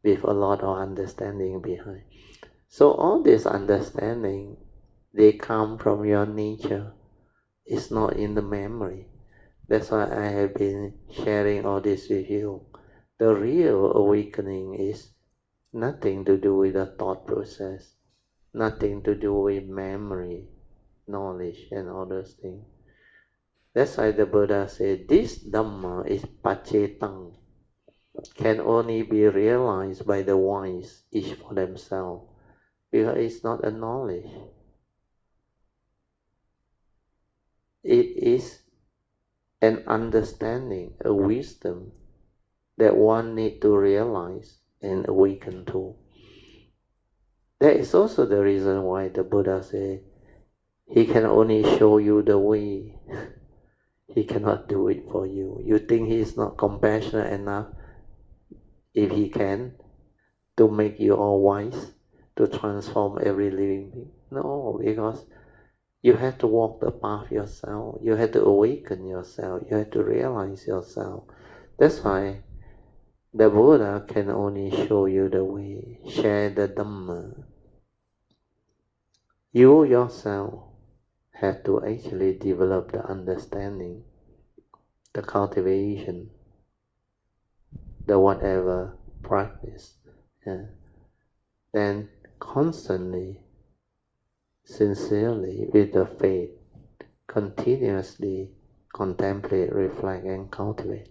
with a lot of understanding behind. So all this understanding, they come from your nature. It's not in the memory. That's why I have been sharing all this with you. The real awakening is nothing to do with the thought process, nothing to do with memory, knowledge, and all those things. That's why the Buddha said, this Dhamma is pacetang, can only be realized by the wise, each for themselves, because it's not a knowledge. It is an understanding, a wisdom that one need to realize and awaken to. That is also the reason why the Buddha said, he can only show you the way. He cannot do it for you. You think he is not compassionate enough, if he can, to make you all wise, to transform every living being? No, because you have to walk the path yourself. You have to awaken yourself. You have to realize yourself. That's why the Buddha can only show you the way, share the Dhamma. You yourself have to actually develop the understanding, the cultivation, the whatever practice. Then constantly, sincerely, with the faith, continuously contemplate, reflect, and cultivate.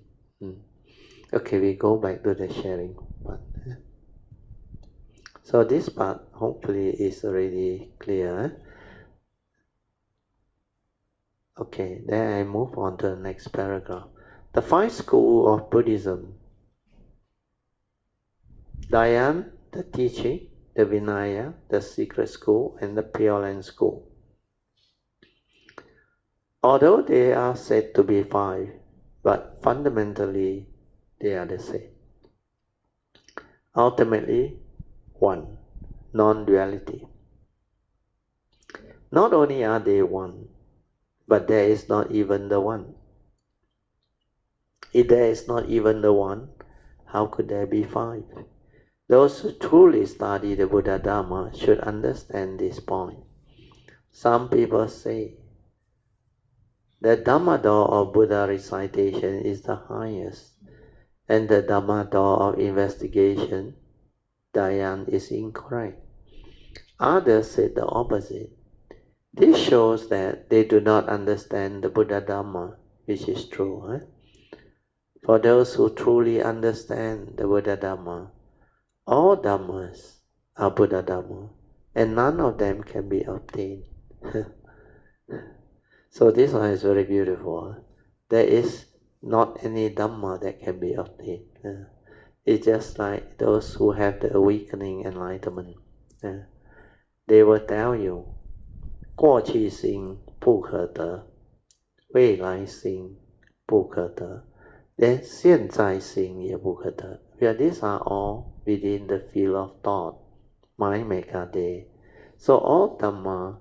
Okay, we go back to the sharing part. So this part hopefully is already clear. Okay, then I move on to the next paragraph. The 5 schools of Buddhism. Dhyan, the teaching, the Vinaya, the secret school, and the Pure Land school. Although they are said to be 5, but fundamentally they are the same. Ultimately, one, non-duality. Not only are they one, but there is not even the one. If there is not even the one, how could there be 5? Those who truly study the Buddha Dharma should understand this point. Some people say the Dhamma door of Buddha recitation is the highest, and the Dhamma door of investigation, Dhyan, is incorrect. Others say the opposite. This shows that they do not understand the Buddha Dhamma, which is true. For those who truly understand the Buddha Dhamma, all Dhammas are Buddha Dhamma, and none of them can be obtained. So this one is very beautiful. There is not any Dhamma that can be obtained. It's just like those who have the awakening enlightenment. They will tell you, 过去心不可得，未来心不可得，连现在心也不可得。Well, these are all within the field of thought, mind mekade. So all Dhamma,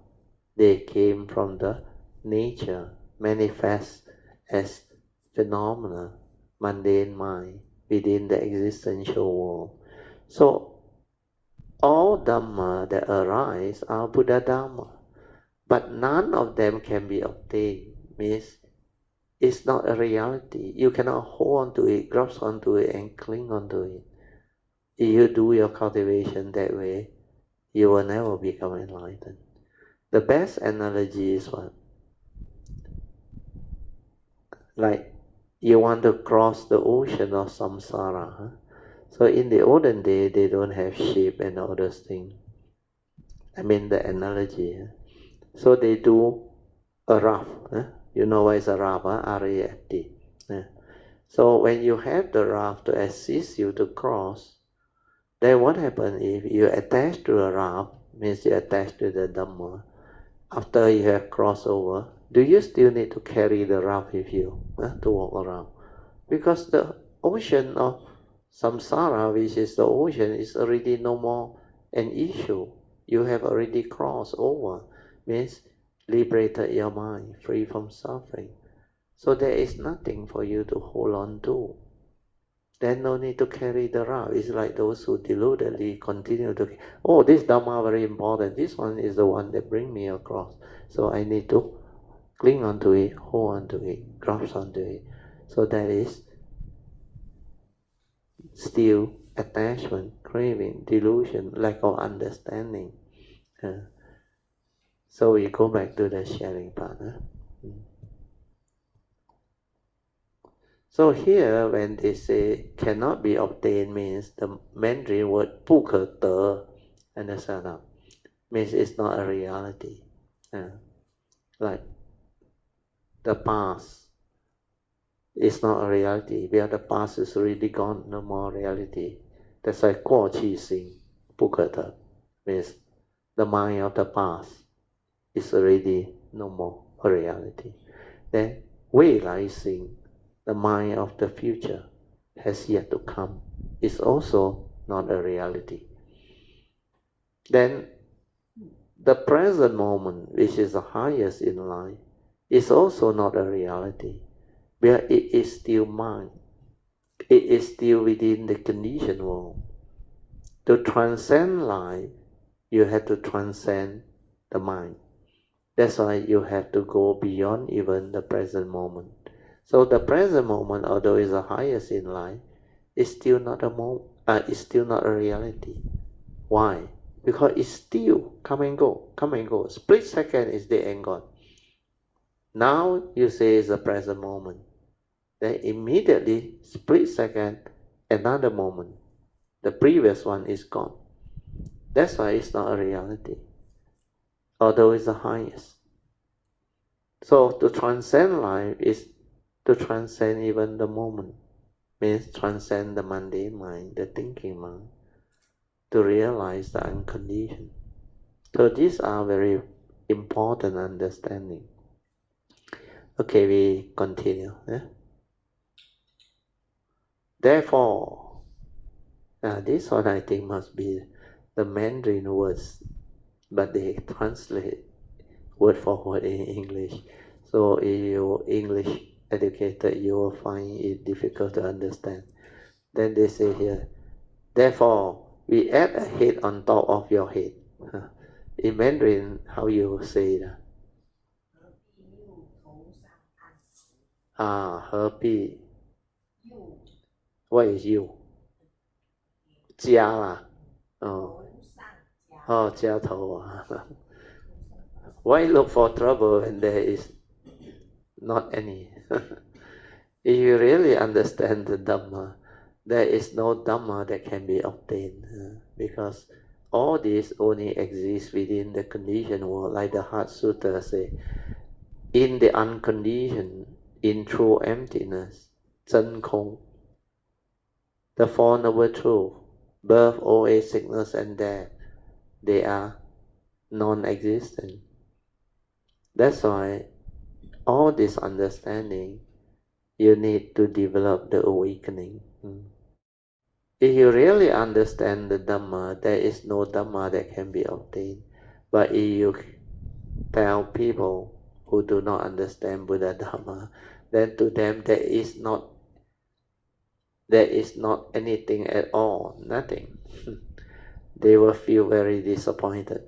they came from the nature, manifest as phenomena, mundane mind, within the existential world. So all Dhamma that arise are Buddha Dhamma, but none of them can be obtained. Means it's not a reality. You cannot hold on to it, grasp onto it, and cling onto it. If you do your cultivation that way, you will never become enlightened. The best analogy is what? Like you want to cross the ocean of samsara. So in the olden day, they don't have ship and all those things. I mean the analogy. So they do a raft. You know what is a raft? R-A-F-T. So when you have the raft to assist you to cross, then what happens if you attach to a raft, means you attach to the Dhamma. After you have crossed over, do you still need to carry the raft with you to walk around? Because the ocean of samsara, which is the ocean, is already no more an issue. You have already crossed over, means liberated your mind, free from suffering. So there is nothing for you to hold on to. Then no need to carry the raft. It's like those who deludedly continue to, oh, this Dhamma very important. This one is the one that bring me across. So I need to cling onto it, hold onto it, grasp onto it. So that is still attachment, craving, delusion, lack of understanding. So we go back to the sharing part. So here, when they say cannot be obtained, means the Mandarin word 不可得, understand now? Means it's not a reality. Like the past is not a reality. Where the past is already gone, no more reality. That's why 过去心不可得 means the mind of the past is already no more a reality. Then 未来心, the mind of the future has yet to come, is also not a reality. Then the present moment, which is the highest in life, is also not a reality, where it is still mind. It is still within the conditioned world. To transcend life, you have to transcend the mind. That's why you have to go beyond even the present moment. So the present moment, although is the highest in life, is still not is still not a reality. Why? Because it's still come and go. Split second is dead and gone. Now you say it's the present moment. Then immediately, split second, another moment. The previous one is gone. That's why it's not a reality, although it's the highest. So to transcend life is to transcend even the moment, means transcend the mundane mind, the thinking mind, to realize the unconditioned. So these are very important understanding. Okay, we continue. Therefore, this one I think must be the Mandarin words, but they translate word for word in English. So if you're English educated, you will find it difficult to understand. Then they say here, therefore, we add a head on top of your head. In Mandarin, how you say that? Herpy. What is you? 家啦，家头啊。Why look for trouble when there is not any? If you really understand the Dhamma, there is no Dhamma that can be obtained, because all this only exists within the conditioned world, like the Heart Sutra say, in the unconditioned, in true emptiness, 真空, the Four Noble Truths, birth, old age, sickness, and death, they are non-existent. That's why all this understanding, you need to develop the awakening. If you really understand the Dhamma, there is no Dhamma that can be obtained. But if you tell people who do not understand Buddha Dhamma, then to them there is not anything at all, nothing. They will feel very disappointed.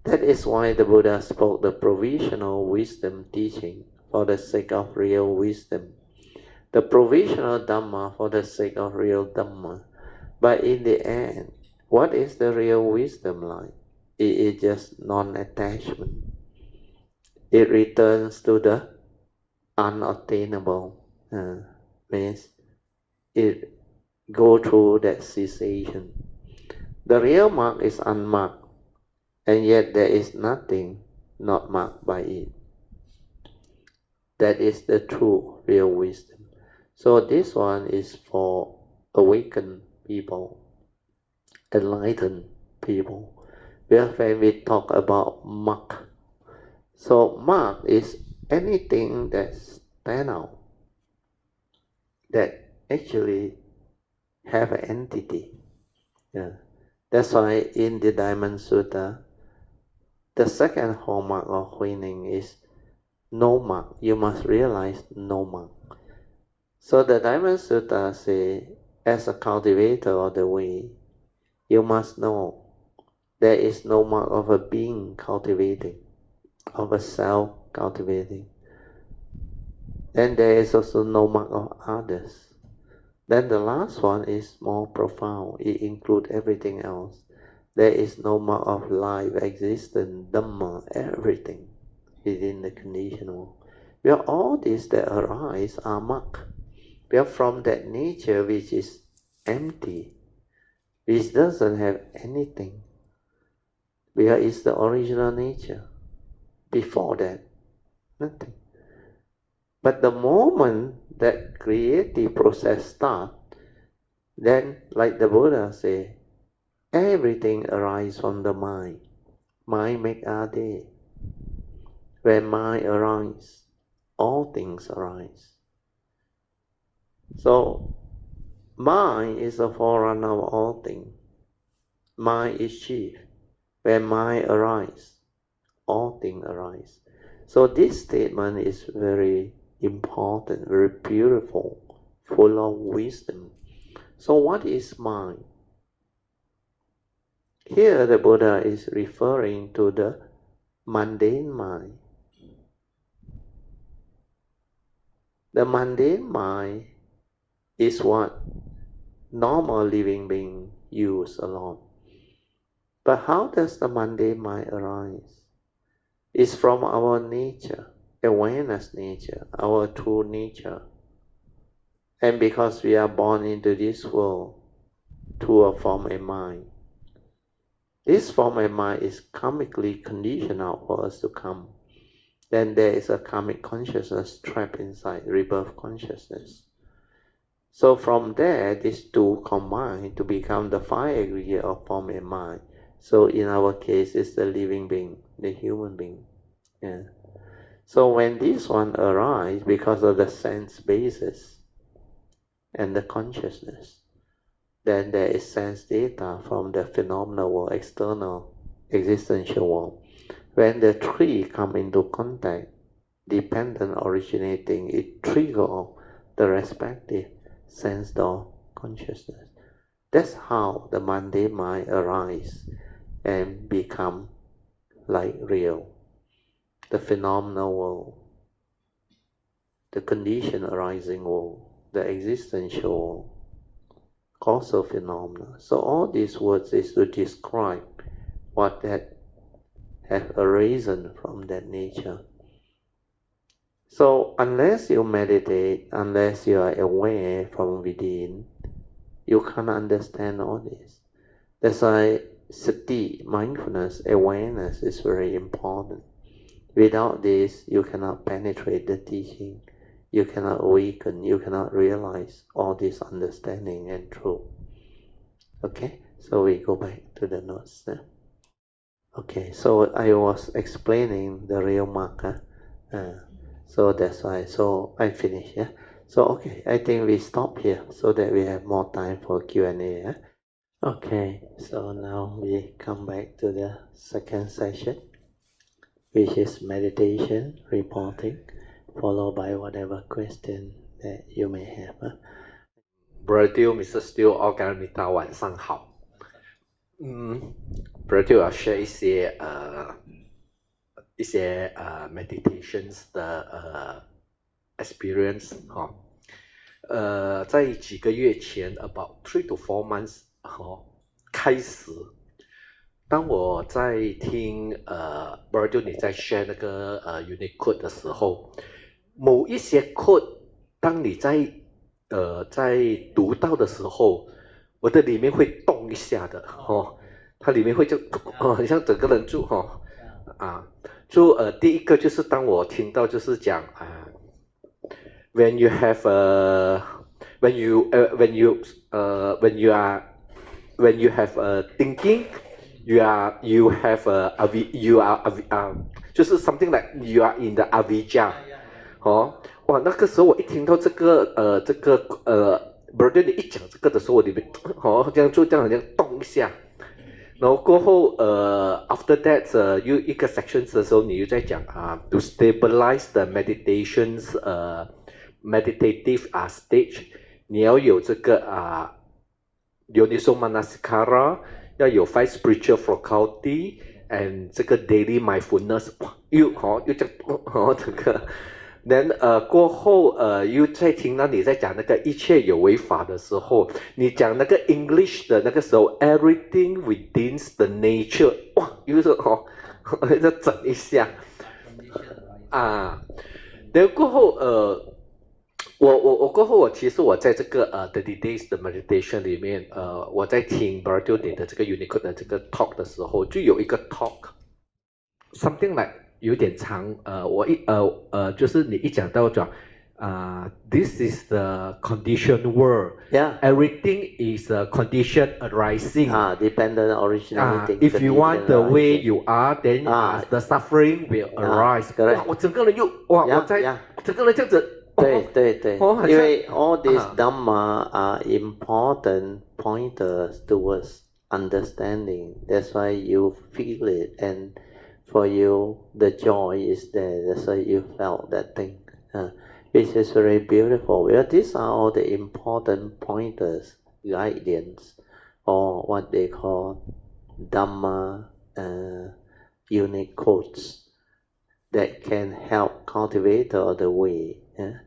That is why the Buddha spoke the provisional wisdom teaching for the sake of real wisdom. The provisional Dhamma for the sake of real Dhamma. But in the end, what is the real wisdom like? It is just non-attachment. It returns to the unattainable. Means it go through that cessation. The real mark is unmarked, and yet there is nothing not marked by it. That is the true real wisdom. So this one is for awakened people, enlightened people. When we talk about mark, so mark is anything that stand out, that actually have an entity. That's why in the Diamond Sutta, the second hallmark of winning is no mark. You must realize no mark. So the Diamond Sutta say, as a cultivator of the way, you must know there is no mark of a being cultivating, of a self cultivating. Then there is also no mark of others. Then the last one is more profound. It includes everything else. There is no mark of life, existence, Dhamma, everything within the conditional. Where all these that arise are marked. We are from that nature which is empty, which doesn't have anything. Where is the original nature? Before that, nothing. But the moment that creative process starts, then, like the Buddha say, everything arises from the mind. Mind make our day. When mind arises, all things arise. So, mind is the forerunner of all things. Mind is chief. When mind arises, all things arise. So this statement is very important, very beautiful, full of wisdom. So what is mind? Here the Buddha is referring to the mundane mind. The mundane mind is what normal living beings use alone. But how does the mundane mind arise? It's from our nature, awareness nature, our true nature. And because we are born into this world through a form of mind, this form of mind is karmically conditional for us to come. Then there is a karmic consciousness trapped inside, rebirth consciousness. So from there, these two combine to become the five aggregate of form and mind. So in our case, it's the living being, the human being. So when this one arises because of the sense basis and the consciousness, then there is sense data from the phenomenal world, external existential world. When the three come into contact, dependent originating, it triggers the respective sense door consciousness. That's how the mundane mind arises and become like real. The phenomenal world, the conditioned arising world, the existential world, also phenomena. So all these words is to describe what that have arisen from that nature. So unless you meditate, unless you are aware from within, you can't understand all this. That's why sati, mindfulness, awareness is very important. Without this, you cannot penetrate the teaching. You cannot awaken, you cannot realize all this understanding and truth. Okay, so we go back to the notes. Okay, so I was explaining the real marker. So that's why, so I finished, yeah? So okay, I think we stop here so that we have more time for Q&A, yeah? Okay, so now we come back to the second session, which is meditation, reporting, followed by whatever question that you may have. Brother Mr. Steele, 大家晚上好。Brother 要 share 一些meditations 的experience 在几个月前 about 3 to 4 months 开始，当我在听Brother 你在 share 那个unique code 的时候，某一些 code 当你在读到的时候，我的里面会动一下的它里面会就很像整个人就第一个就是当我听到就是讲when you have thinking you are 就是 something like you are in the avijja 哇，那个时候我一听到这个Brother 你一讲这个的时候，我里面这样好像动一下，然后过后after that 又一个 sections 的时候，你又在讲to stabilize the meditations meditative stage， 你要有这个Yoniso Manasikara， 要有 5 spiritual faculty and 这个 daily mindfulness， 又这样这个。then 过后又在听到你在讲那个一切有为法的时候，你讲那个 English 的那个时候 everything within the nature， 哇，又是再整一下then 过后我过后其实我在这个30 days 的 meditation 里面我在听 Brother 你的这个 unique 的这个 talk 的时候，就有一个 talk something like有点长就是你一讲到讲this is the conditioned world. Yeah. Everything is a condition arising. Dependent originating. If you want the way you are, then the suffering will arise. 哇，我整个人又哇，我在整个人这样子。对，因为 all these Dhamma are important pointers towards understanding. That's why you feel it, and for you the joy is there. That's why you felt that thing, which is very beautiful. Well, these are all the important pointers, guidance, or what they call Dhamma unique codes that can help cultivate the way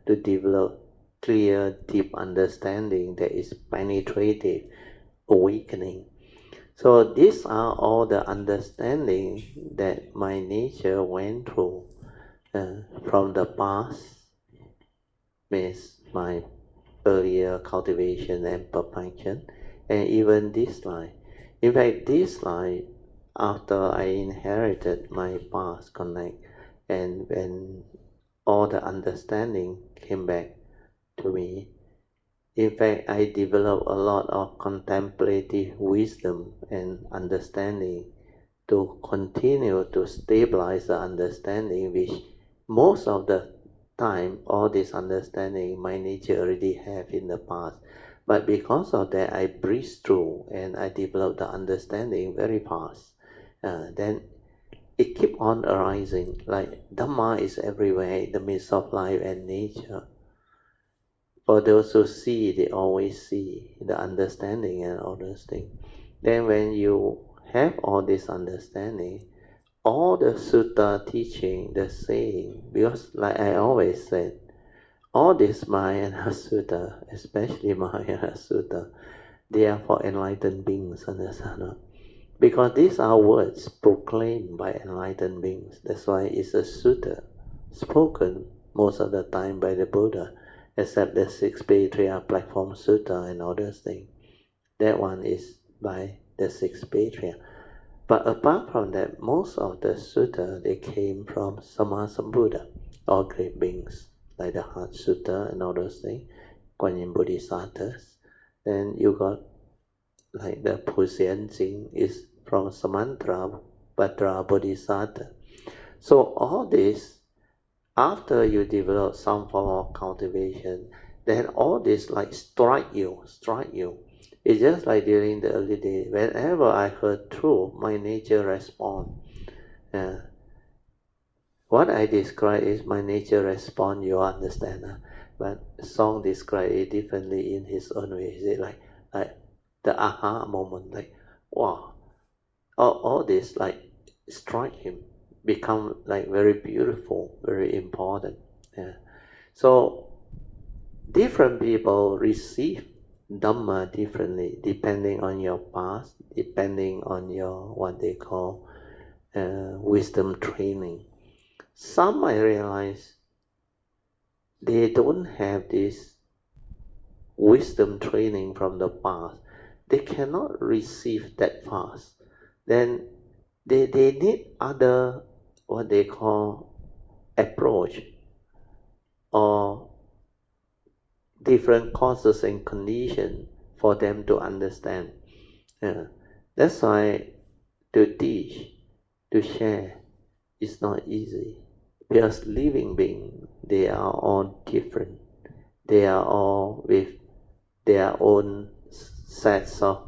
to develop clear, deep understanding that is penetrative, awakening. So these are all the understanding that my nature went through from the past, means my earlier cultivation and perfection, and even this life. In fact, this life, after I inherited my past connect, and when all the understanding came back to me, in fact, I developed a lot of contemplative wisdom and understanding to continue to stabilize the understanding, which most of the time, all this understanding my nature already have in the past. But because of that, I breezed through and I developed the understanding very fast. Then it keep on arising, like Dhamma is everywhere in the midst of life and nature. For those who see, they always see the understanding and all those things. Then when you have all this understanding, all the sutta teaching, the saying, because like I always said, all this Mahayana Sutta, especially Mahayana Sutta, they are for enlightened beings, understand? Because these are words proclaimed by enlightened beings. That's why it's a sutta, spoken most of the time by the Buddha, except the 6 Patriarch Platform Sutta and all those things. That one is by the 6 Patriarch. But apart from that, most of the sutta, they came from Sammasambuddha, or great beings, like the Heart Sutta and all those things, Kuan Yin Bodhisattvas. Then you got like the Puja is from Samantra Bhadra Bodhisattva. So all this, after you develop some form of cultivation, then all this like strike you. It's just like during the early days, whenever I heard truth, my nature responds. What I describe is my nature responds, you understand? But Song describes it differently in his own way. Is it like the aha moment, like, wow, all this like strike him, become like very beautiful, very important. So different people receive Dhamma differently, depending on your past, depending on your what they call wisdom training. Some I realize they don't have this wisdom training from the past. They cannot receive that fast. Then they need other what they call approach or different causes and conditions for them to understand. That's why to teach, to share is not easy. Because living beings, they are all different. They are all with their own sets of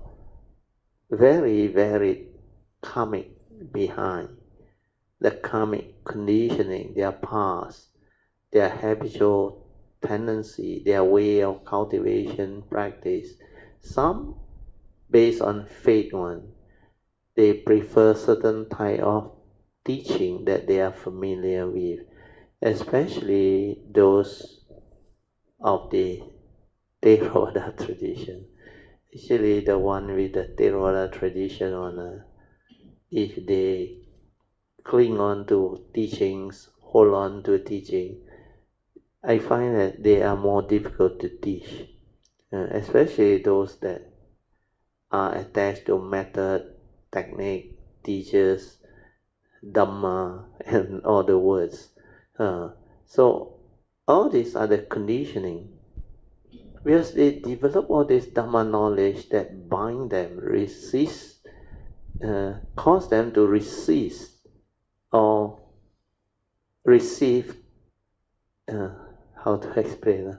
very varied karmic behind. The karmic conditioning, their past, their habitual tendency, their way of cultivation, practice. Some based on faith one, they prefer certain type of teaching that they are familiar with, especially those of the Theravada tradition. Actually, the one with the Theravada tradition on, if they cling on to teachings, hold on to teaching, I find that they are more difficult to teach, especially those that are attached to method, technique, teachers, Dhamma, and all the words. So all these are the conditioning. Because they develop all this Dhamma knowledge that bind them, resist, cause them to resist or receive, how to explain,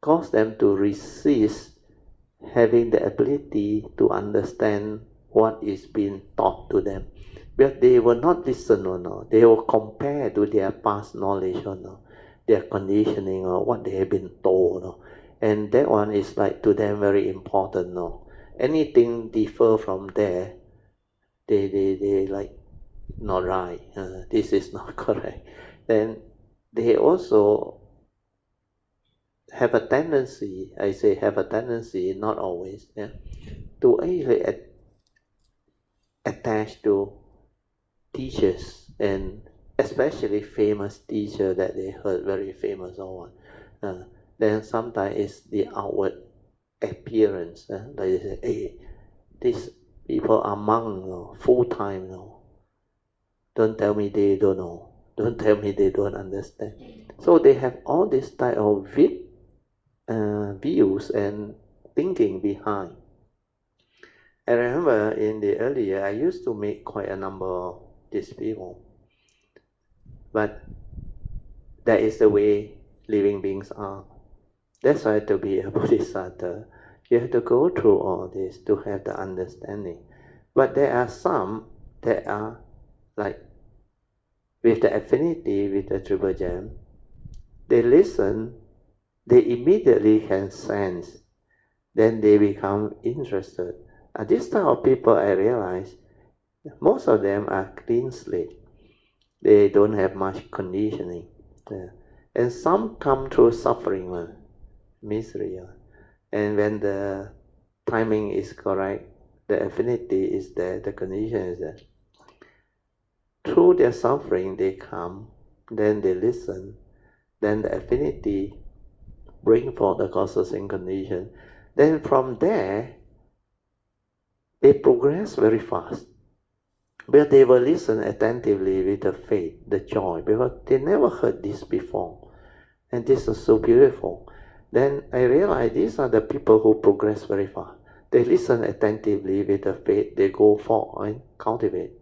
cause them to resist having the ability to understand what is being taught to them. But they will not listen or no. They will compare to their past knowledge or no, their conditioning or what they have been told. No? And that one is like to them very important. No? Anything differ from there, they like not right. This is not correct. Then they also have a tendency, I say have a tendency, not always, to actually attach to teachers, and especially famous teacher that they heard very famous or one. Then sometimes it's the outward appearance, like they say, hey, these people are monk, full time, don't tell me they don't know, don't tell me they don't understand. So they have all this type of views and thinking behind. I remember in the early year, I used to meet quite a number of these people. But that is the way living beings are. That's why to be a Bodhisattva, you have to go through all this to have the understanding. But there are some that are like, with the affinity with the Triple Gem, they listen, they immediately can sense. Then they become interested. This type of people, I realize, most of them are clean slate. They don't have much conditioning. And some come through suffering, misery. And when the timing is correct, the affinity is there, the condition is there. Through their suffering, they come, then they listen, then the affinity bring forth the causes and condition. Then from there, they progress very fast. But they will listen attentively with the faith, the joy, because they never heard this before. And this is so beautiful. Then I realize these are the people who progress very fast. They listen attentively with the faith, they go for and cultivate.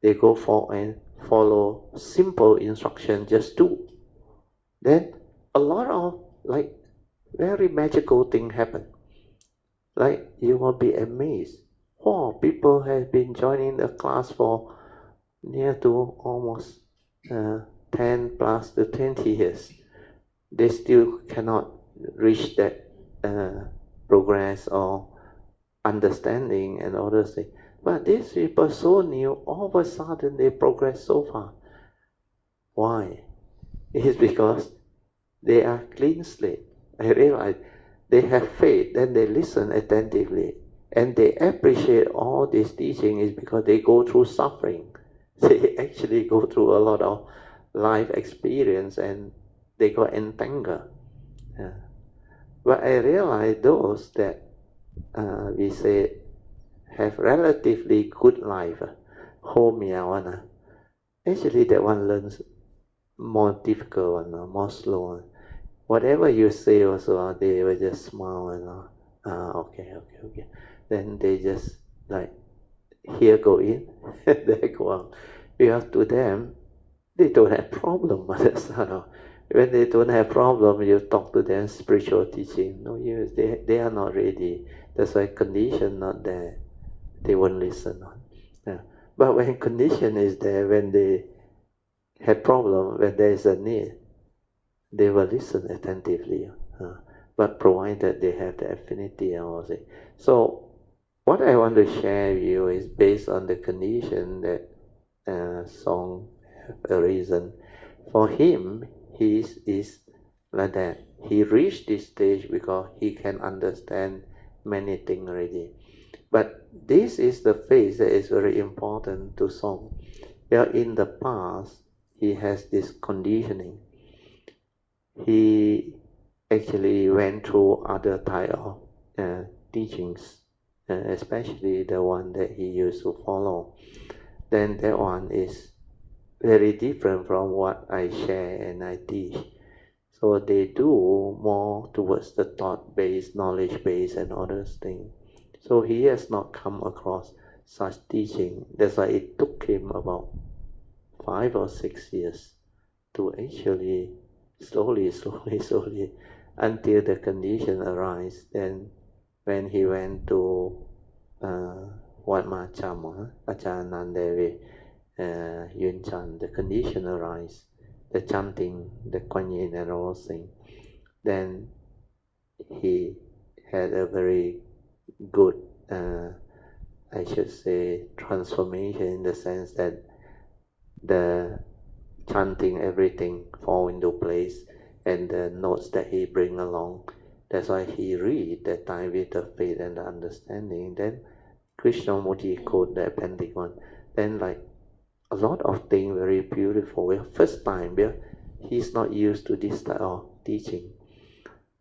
They go for and follow simple instruction, just do. Then a lot of very magical things happen. You will be amazed. Wow, people have been joining the class for near to almost 10 plus to 20 years. They still cannot reach that progress or understanding and all those things. But these people so new, all of a sudden they progress so far. Why? It's because they are clean slate. I realize they have faith, then they listen attentively. And they appreciate all this teaching is because they go through suffering. They actually go through a lot of life experience and they got entangled. But I realize those that we say have relatively good life, Homage, actually that one learns more difficult one, more slow one. Whatever you say also, they will just smile and okay. Then they just here go in, there go out. Because to them, they don't have problem. When they don't have problem, you talk to them spiritual teaching. No use. They are not ready. That's why condition not there. They won't listen. But when condition is there, when they have problem, when there is a need, they will listen attentively. But provided they have the affinity and all that. So what I want to share with you is based on the condition that Song have a reason. For him, he is like that. He reached this stage because he can understand many things already. But this is the phase that is very important to Song. Well, in the past, he has this conditioning. He actually went through other type of teachings, especially the one that he used to follow. Then that one is very different from what I share and I teach. So they do more towards the thought-based, knowledge-based and other things. So he has not come across such teaching. That's why it took him about 5 or 6 years to actually slowly, until the condition arise. Then when he went to Wat Ma Cham, Ajahn Devi, Yun Chan, the condition arise, the chanting, the Kuan Yin and all things. Then he had a very good, I should say, transformation in the sense that the chanting, everything fall into place, and the notes that he bring along. That's why he read that time with the faith and the understanding. Then Krishnamurti quote the appendix one. Then a lot of things very beautiful. Well, first time, he's not used to this type of teaching.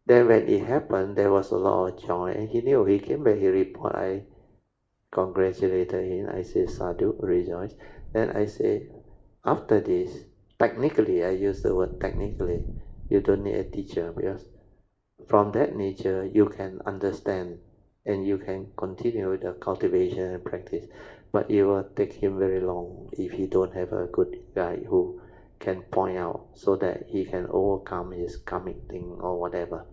Then when it happened, there was a lot of joy, and he knew. He came back, he report. I congratulated him. I say sadhu, rejoice. Then I say, after this, technically, I use the word technically, you don't need a teacher, because from that nature you can understand and you can continue the cultivation and practice. But it will take him very long if he don't have a good guide who can point out so that he can overcome his karmic thing or whatever.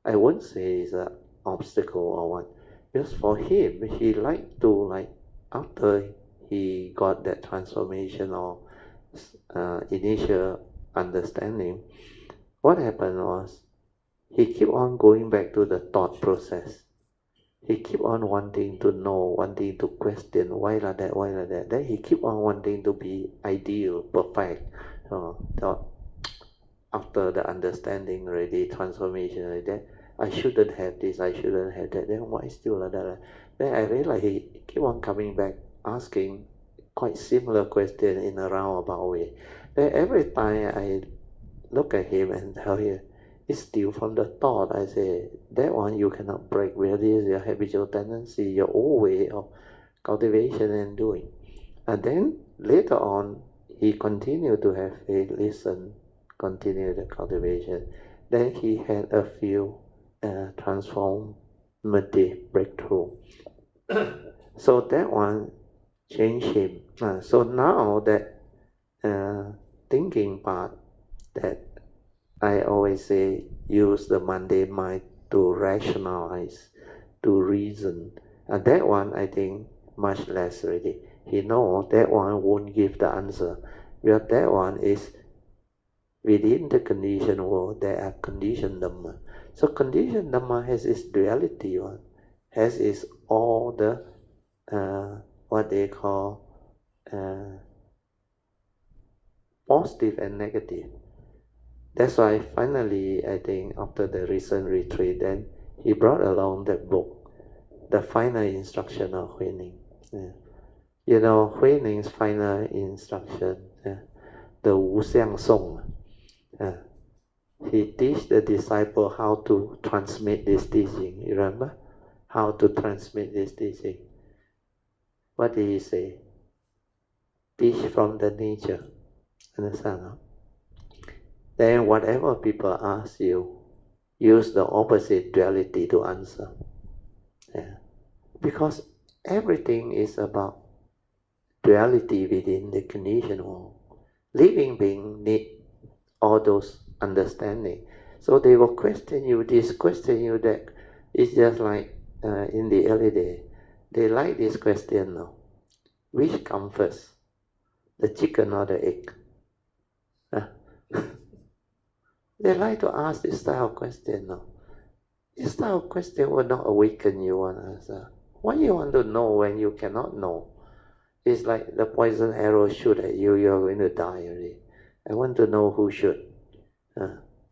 I won't say it's an obstacle or what. Because for him, he liked to after he got that transformation or initial understanding, what happened was he kept on going back to the thought process. He kept on wanting to know, wanting to question why like that, why like that. Then he kept on wanting to be ideal, perfect. So after the understanding already, transformation like that, I shouldn't have this, I shouldn't have that. Then why still like that? Then I realized he kept on coming back, asking quite similar question in a roundabout way. Then every time I look at him and tell him, it's still from the thought. I say, that one you cannot break. Really is your habitual tendency, your old way of cultivation and doing. And then later on, he continued to have faith, listen, continue the cultivation. Then he had a few transformative breakthrough. So that one changed him. So now that thinking part that I always say, use the mundane mind to rationalize, to reason. And that one, I think, much less already. He knows that one won't give the answer. Because that one is within the conditioned world, there are conditioned Dhamma. So conditioned Dhamma has its duality, has its all the, what they call, positive and negative. That's why finally, I think, after the recent retreat, then he brought along that book, The Final Instruction of Huining. You know, Huining's final instruction, the Wu Xiang Song. He teach the disciple how to transmit this teaching. You remember? How to transmit this teaching. What did he say? Teach from the nature. Understand? No? Then whatever people ask you, use the opposite duality to answer. Because everything is about duality within the conditioned world. Living beings need all those understanding. So they will question you this, question you that. It's just like in the early day, they like this question now. Which comes first, the chicken or the egg? They like to ask this style of question now. This style of question will not awaken you on answer. Why you want to know when you cannot know? It's like the poison arrow shoot at you, you're going to die already. I want to know who shoot.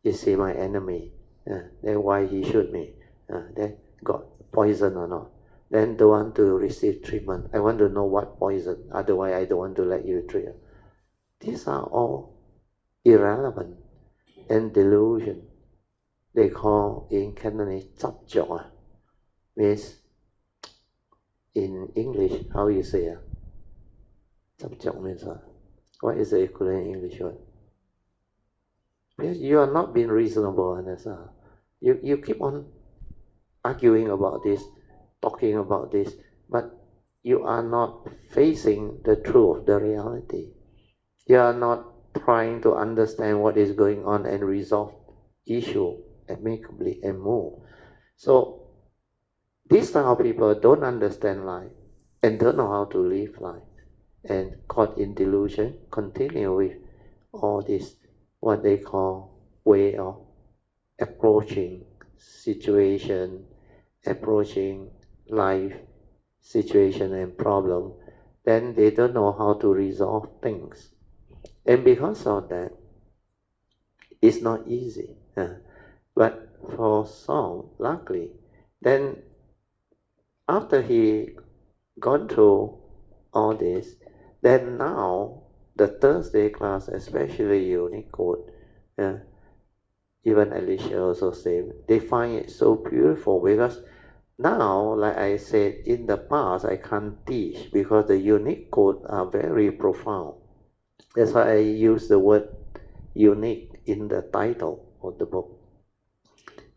Is he my enemy? Then why he shoot me? Then got poison or not? Then don't want to receive treatment. I want to know what poison. Otherwise, I don't want to let you treat. These are all irrelevant and delusion. They call in Cantonese 執着. Means in English, how you say? 執着 means what? What is the equivalent in English word? Because you are not being reasonable, understand? You keep on arguing about this, talking about this, but you are not facing the truth, the reality. You are not trying to understand what is going on and resolve issue amicably and move. So these type of people don't understand life and don't know how to live life, and caught in delusion, continue with all this, what they call way of approaching situation, approaching life situation and problem. Then they don't know how to resolve things. And because of that, it's not easy. But for Song, luckily, then after he gone through all this, then now the Thursday class, especially Unicode, even Alicia also said, they find it so beautiful because now, like I said, in the past I can't teach because the Unicode are very profound. That's why I use the word unique in the title of the book.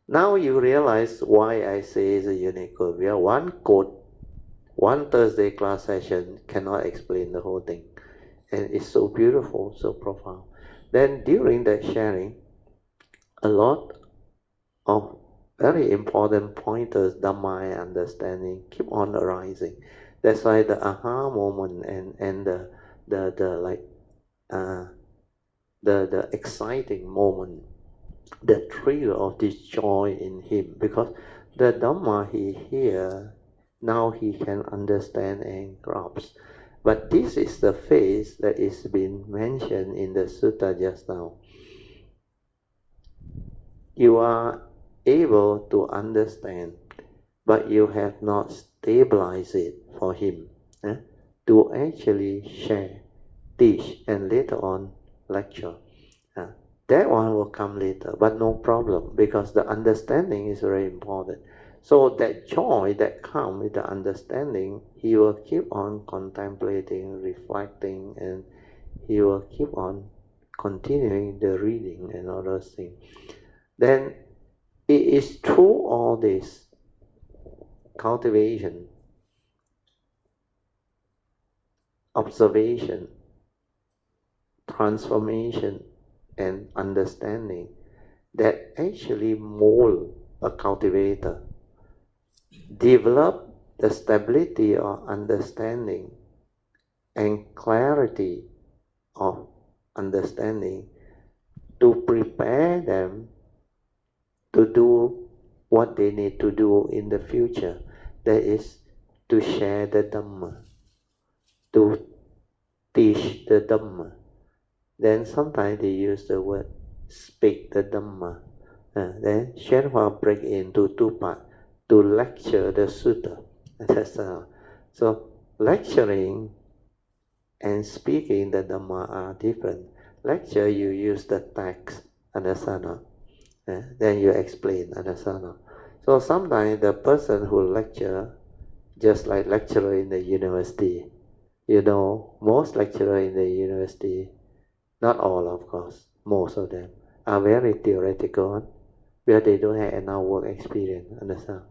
Now you realize why I say it's a unique code. We have one code, one Thursday class session cannot explain the whole thing. And it's so beautiful, so profound. Then during that sharing, a lot of very important pointers, Dhamma understanding, keep on arising. That's why the aha moment and the like the exciting moment, the thrill of this joy in him, because the Dhamma he hears, now he can understand and grasp. But this is the phase that is being mentioned in the sutta just now. You are able to understand, but you have not stabilized it for him to actually share, teach, and later on lecture. That one will come later, but no problem, because the understanding is very important. So that joy that comes with the understanding, he will keep on contemplating, reflecting, and he will keep on continuing the reading and all those things. Then it is through all this cultivation, observation, transformation, and understanding that actually mold a cultivator, develop the stability of understanding and clarity of understanding to prepare them to do what they need to do in the future, that is to share the Dhamma, to teach the Dhamma. Then sometimes they use the word speak the Dhamma. Then宣化break into two parts, to lecture the sutta. So lecturing and speaking the Dhamma are different. Lecture, you use the text, understand? Then you explain, understand? So sometimes the person who lecture, just like lecturer in the university, most lecturer in the university, not all of course, most of them are very theoretical, where they don't have enough work experience, understand?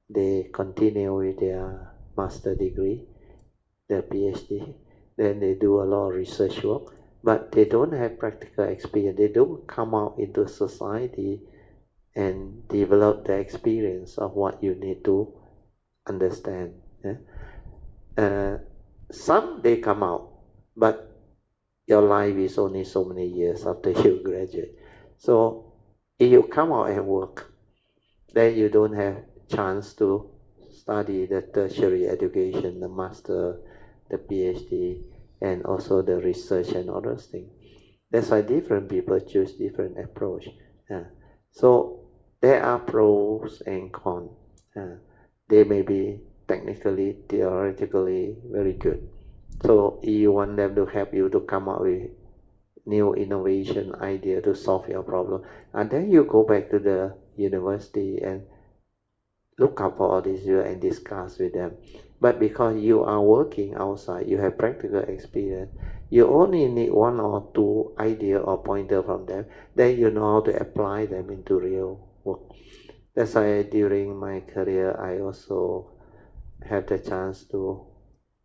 They continue with their master degree, their PhD, then they do a lot of research work, but they don't have practical experience. They don't come out into society and develop the experience of what you need to understand. Some they come out, but your life is only so many years after you graduate. So if you come out and work, then you don't have chance to study the tertiary education, the master, the PhD, and also the research and all those things. That's why different people choose different approach. So there are pros and cons. They may be technically, theoretically very good. So you want them to help you to come up with new innovation idea to solve your problem, and then you go back to the university and look up for all these and discuss with them. But because you are working outside, you have practical experience, you only need one or two idea or pointer from them, then you know how to apply them into real work. That's why during my career I also had the chance to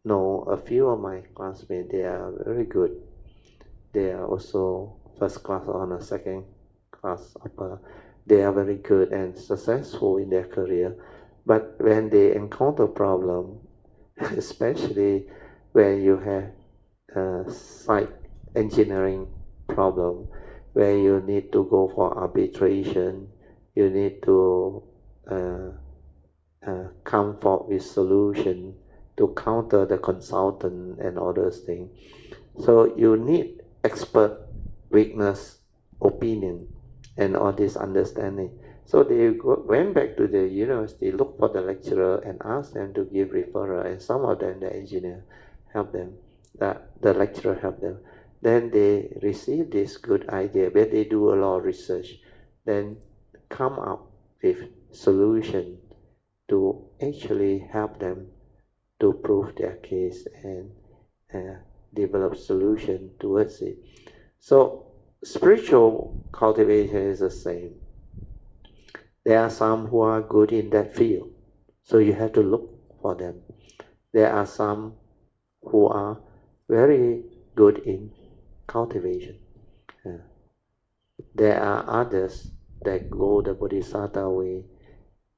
know a few of my classmates. They are very good. They are also first class honor, second class upper. They are very good and successful in their career. But when they encounter problem, especially when you have a site engineering problem, where you need to go for arbitration, you need to come forth with solution to counter the consultant and all those things. So you need expert witness opinion and all this understanding. So they went back to the university, looked for the lecturer and asked them to give referral, and some of them, the engineer, helped them, the lecturer helped them. Then they received this good idea, but they do a lot of research, then come up with solution to actually help them to prove their case and develop solution towards it. So spiritual cultivation is the same. There are some who are good in that field, so you have to look for them. There are some who are very good in cultivation. There are others that go the Bodhisattva way.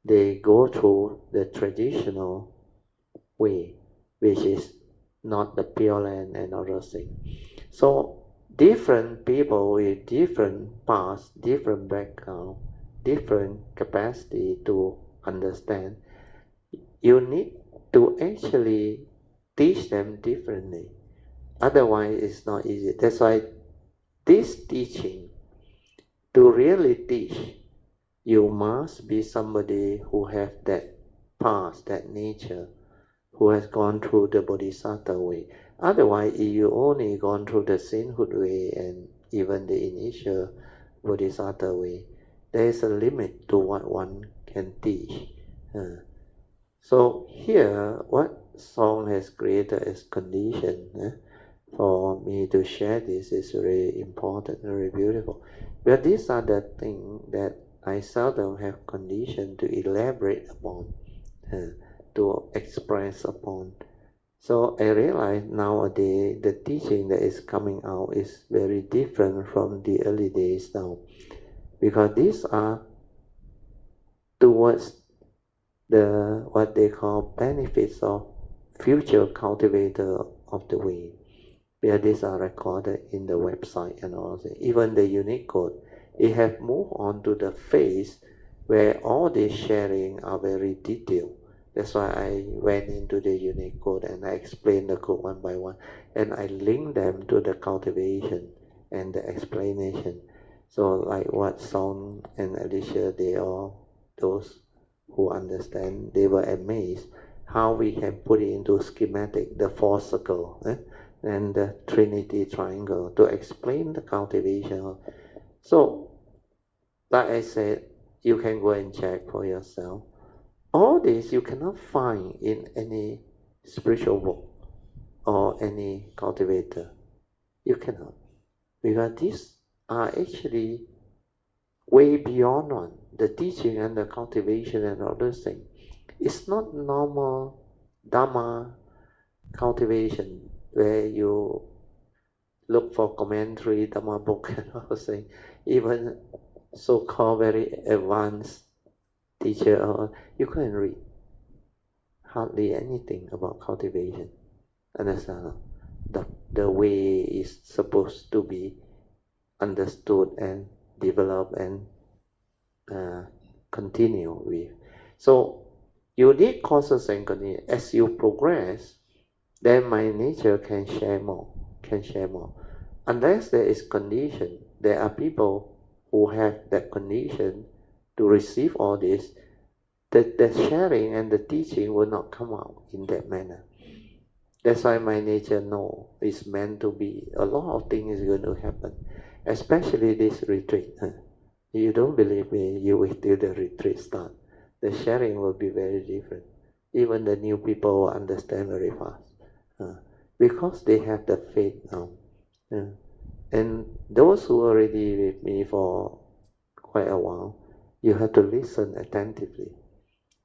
They go through the traditional way, which is not the Pure Land and all those things. So different people with different past, different background, different capacity to understand. You need to actually teach them differently. Otherwise, it's not easy. That's why this teaching, to really teach, you must be somebody who has that past, that nature, who has gone through the Bodhisattva way. Otherwise, if you only gone through the sainthood way and even the initial Bodhisattva way, there is a limit to what one can teach. So here, what song has created as condition for me to share this is very important, very beautiful. But these are the things that I seldom have condition to elaborate upon, to express upon. So I realize nowadays the teaching that is coming out is very different from the early days now, because these are towards the what they call benefits of future cultivator of the way. Where these are recorded in the website and all that. Even the Unicode, it has moved on to the phase where all these sharing are very detailed. That's why I went into the Unicode and I explained the code one by one, and I linked them to the cultivation and the explanation. So like what Song and Alicia, they all, those who understand, they were amazed how we can put it into schematic, the four circle, and the Trinity triangle to explain the cultivation. So, like I said, you can go and check for yourself. All this you cannot find in any spiritual book or any cultivator. You cannot. Because these are actually way beyond one. The teaching and the cultivation and all those things. It's not normal Dhamma cultivation where you look for commentary, Dhamma book and all things. Even so-called very advanced teacher, you couldn't read hardly anything about cultivation. Understand? The way is supposed to be understood and developed and continue with. So you need causes and conditions. As you progress, then my nature can share more. Unless there is condition, there are people who have that condition to receive all this, the sharing and the teaching will not come out in that manner. That's why my nature know it's meant to be. A lot of things is going to happen, especially this retreat. You don't believe me, you wait till the retreat start. The sharing will be very different. Even the new people will understand very fast. Because they have the faith now. And those who are already with me for quite a while, you have to listen attentively.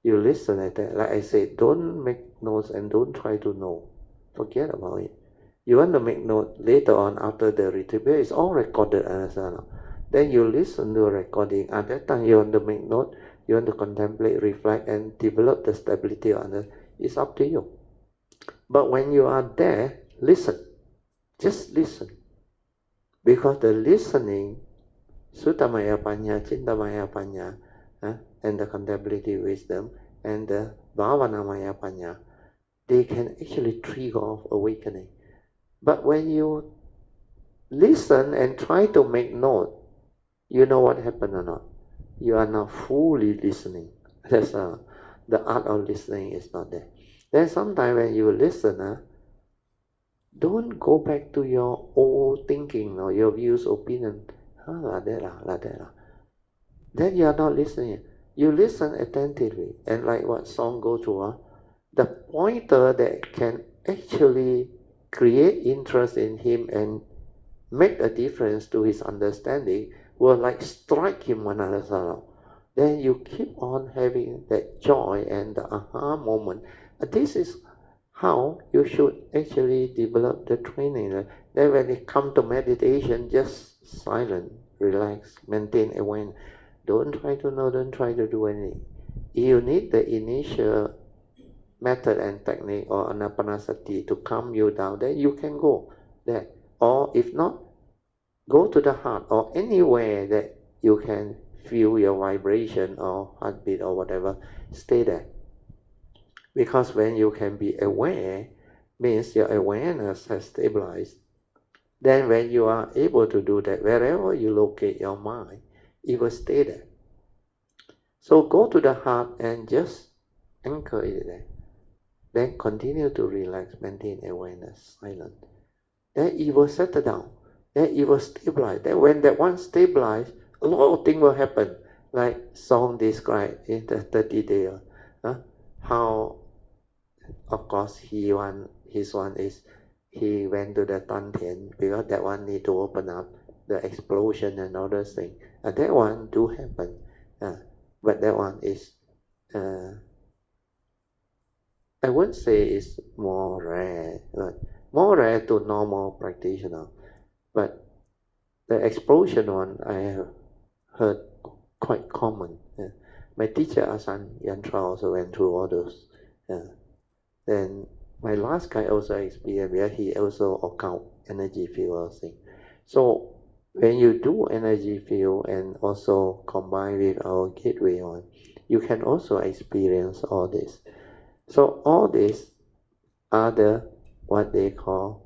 You listen attentively. Like I said, don't make notes and don't try to know. Forget about it. You want to make note later on after the retreat, it's all recorded. Then you listen to a recording. At that time, you want to make note, you want to contemplate, reflect, and develop the stability on it. It's up to you. But when you are there, listen. Just listen. Because the listening, Suttamaya Panya, Chintamaya Panya, and the contemplative wisdom, and the Bhavanamaya Panya, they can actually trigger off awakening. But when you listen and try to make note, you know what happened or not? You are not fully listening. That's the art of listening is not there. Then sometimes when you listen, don't go back to your old thinking or your views, opinion. Like that. Then you are not listening. You listen attentively. And like what Song go through, the pointer that can actually create interest in him and make a difference to his understanding will like strike him another. Then you keep on having that joy and the aha moment. This is how you should actually develop the training. Then when it comes to meditation, just silent, relax, maintain awareness. Don't try to know, don't try to do anything. You need the initial method and technique or anapanasati to calm you down, then you can go there. Or if not, go to the heart or anywhere that you can feel your vibration or heartbeat or whatever, stay there. Because when you can be aware, means your awareness has stabilized. Then when you are able to do that, wherever you locate your mind, it will stay there. So go to the heart and just anchor it there. Then continue to relax, maintain awareness, silent. Then it will settle down. Then it will stabilize. Then when that one stabilizes, a lot of things will happen. Like song described in the 30 days. How, of course, his one is, he went to the Tantian because that one need to open up the explosion and all those things. And that one do happen. But that one is, I wouldn't say it's more rare, but more rare to normal practitioner. But the explosion one I have heard quite common. My teacher Asan Yantra also went through all those. Then my last guy also experienced where he also account energy field thing. So when you do energy field and also combine with our gateway one, you can also experience all this. So all these are the what they call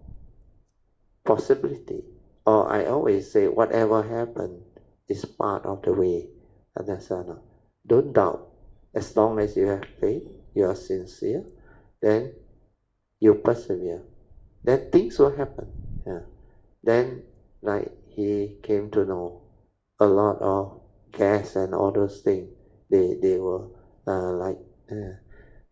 possibility. Or I always say whatever happened is part of the way. Understand? Don't doubt. As long as you have faith, you are sincere, then you persevere. Then things will happen. Then like he came to know a lot of gas and all those things. They were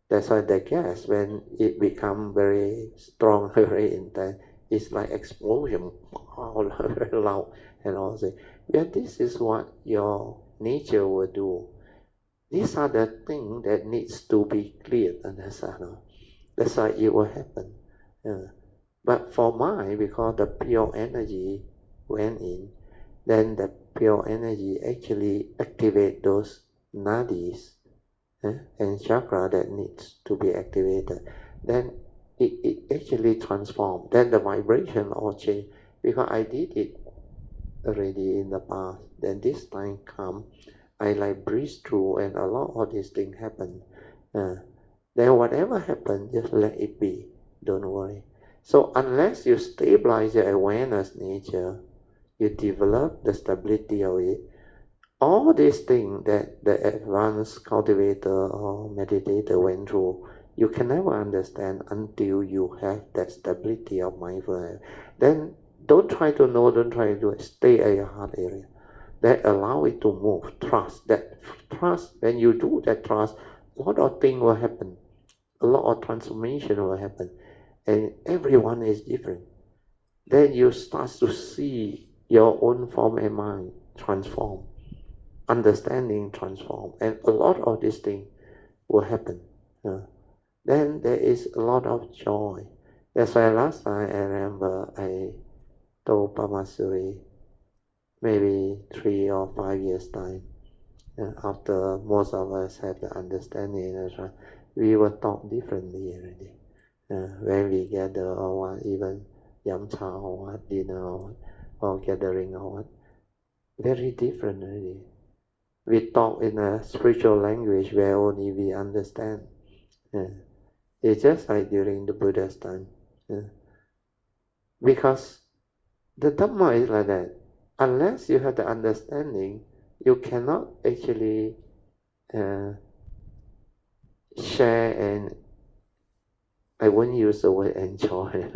that's why the gas, when it become very strong, very intense, it's like explosion, very loud and all that. Yeah, this is what your nature will do. These are the things that needs to be cleared, understand? That's why it will happen. But for mine, because the pure energy went in, then the pure energy actually activate those nadis and chakra that needs to be activated. Then it actually transforms. Then the vibration all change. Because I did it already in the past. Then this time come, I like breeze through and a lot of these things happen. Then whatever happens, just let it be. Don't worry. So unless you stabilize your awareness nature, you develop the stability of it, all these things that the advanced cultivator or meditator went through, you can never understand until you have that stability of mindfulness. Then don't try to know, don't try to do it. Stay at your heart area. That allow it to move. Trust. That trust, when you do that trust, a lot of things will happen. A lot of transformation will happen. And everyone is different. Then you start to see your own form and mind transform. Understanding transform, and a lot of these things will happen. Then there is a lot of joy. That's why last time I remember I told Pamasuri, maybe 3 or 5 years time, after most of us have the understanding, we will talk differently already. When we gather or what, even yam cha or what, dinner or gathering or what, very different already. We talk in a spiritual language where only we understand. It's just like during the Buddha's time. Because the Dhamma is like that. Unless you have the understanding, you cannot actually share and, I won't use the word enjoy.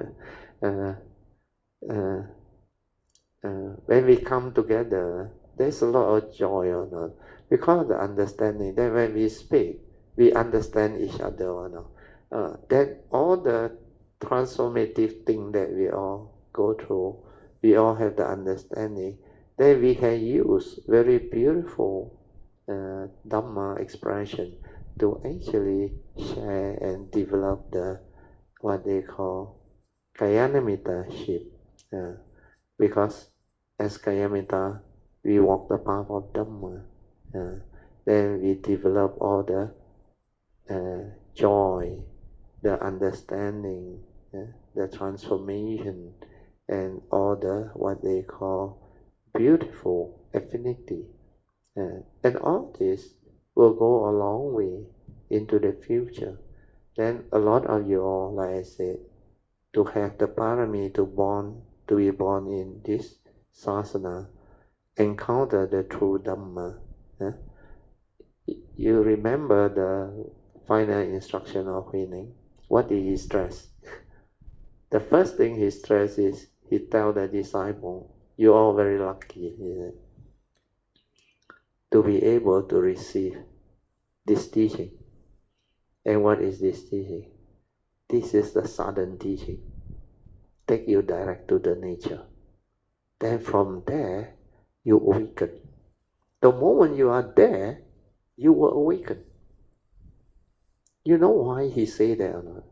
When we come together, there's a lot of joy or not. Because of the understanding, then when we speak, we understand each other or not. Then all the transformative thing that we all go through, we all have the understanding. Then we can use very beautiful Dhamma expression to actually share and develop the what they call Kayanamitta-ship. Because as Kayamita, we walk the path of Dhamma. Then we develop all the joy, the understanding, the transformation, and all the what they call beautiful affinity. And all this will go a long way into the future. Then a lot of you all, like I said, to have the parami to be born in this sasana, encounter the true Dhamma. You remember the final instruction of Huineng? What did he stress? The first thing he stressed is, he tell the disciple, you are very lucky, he said, to be able to receive this teaching. And what is this teaching? This is the sudden teaching. Take you direct to the nature. Then from there, you awaken. The moment you are there, you will awaken. You know why he say that or not?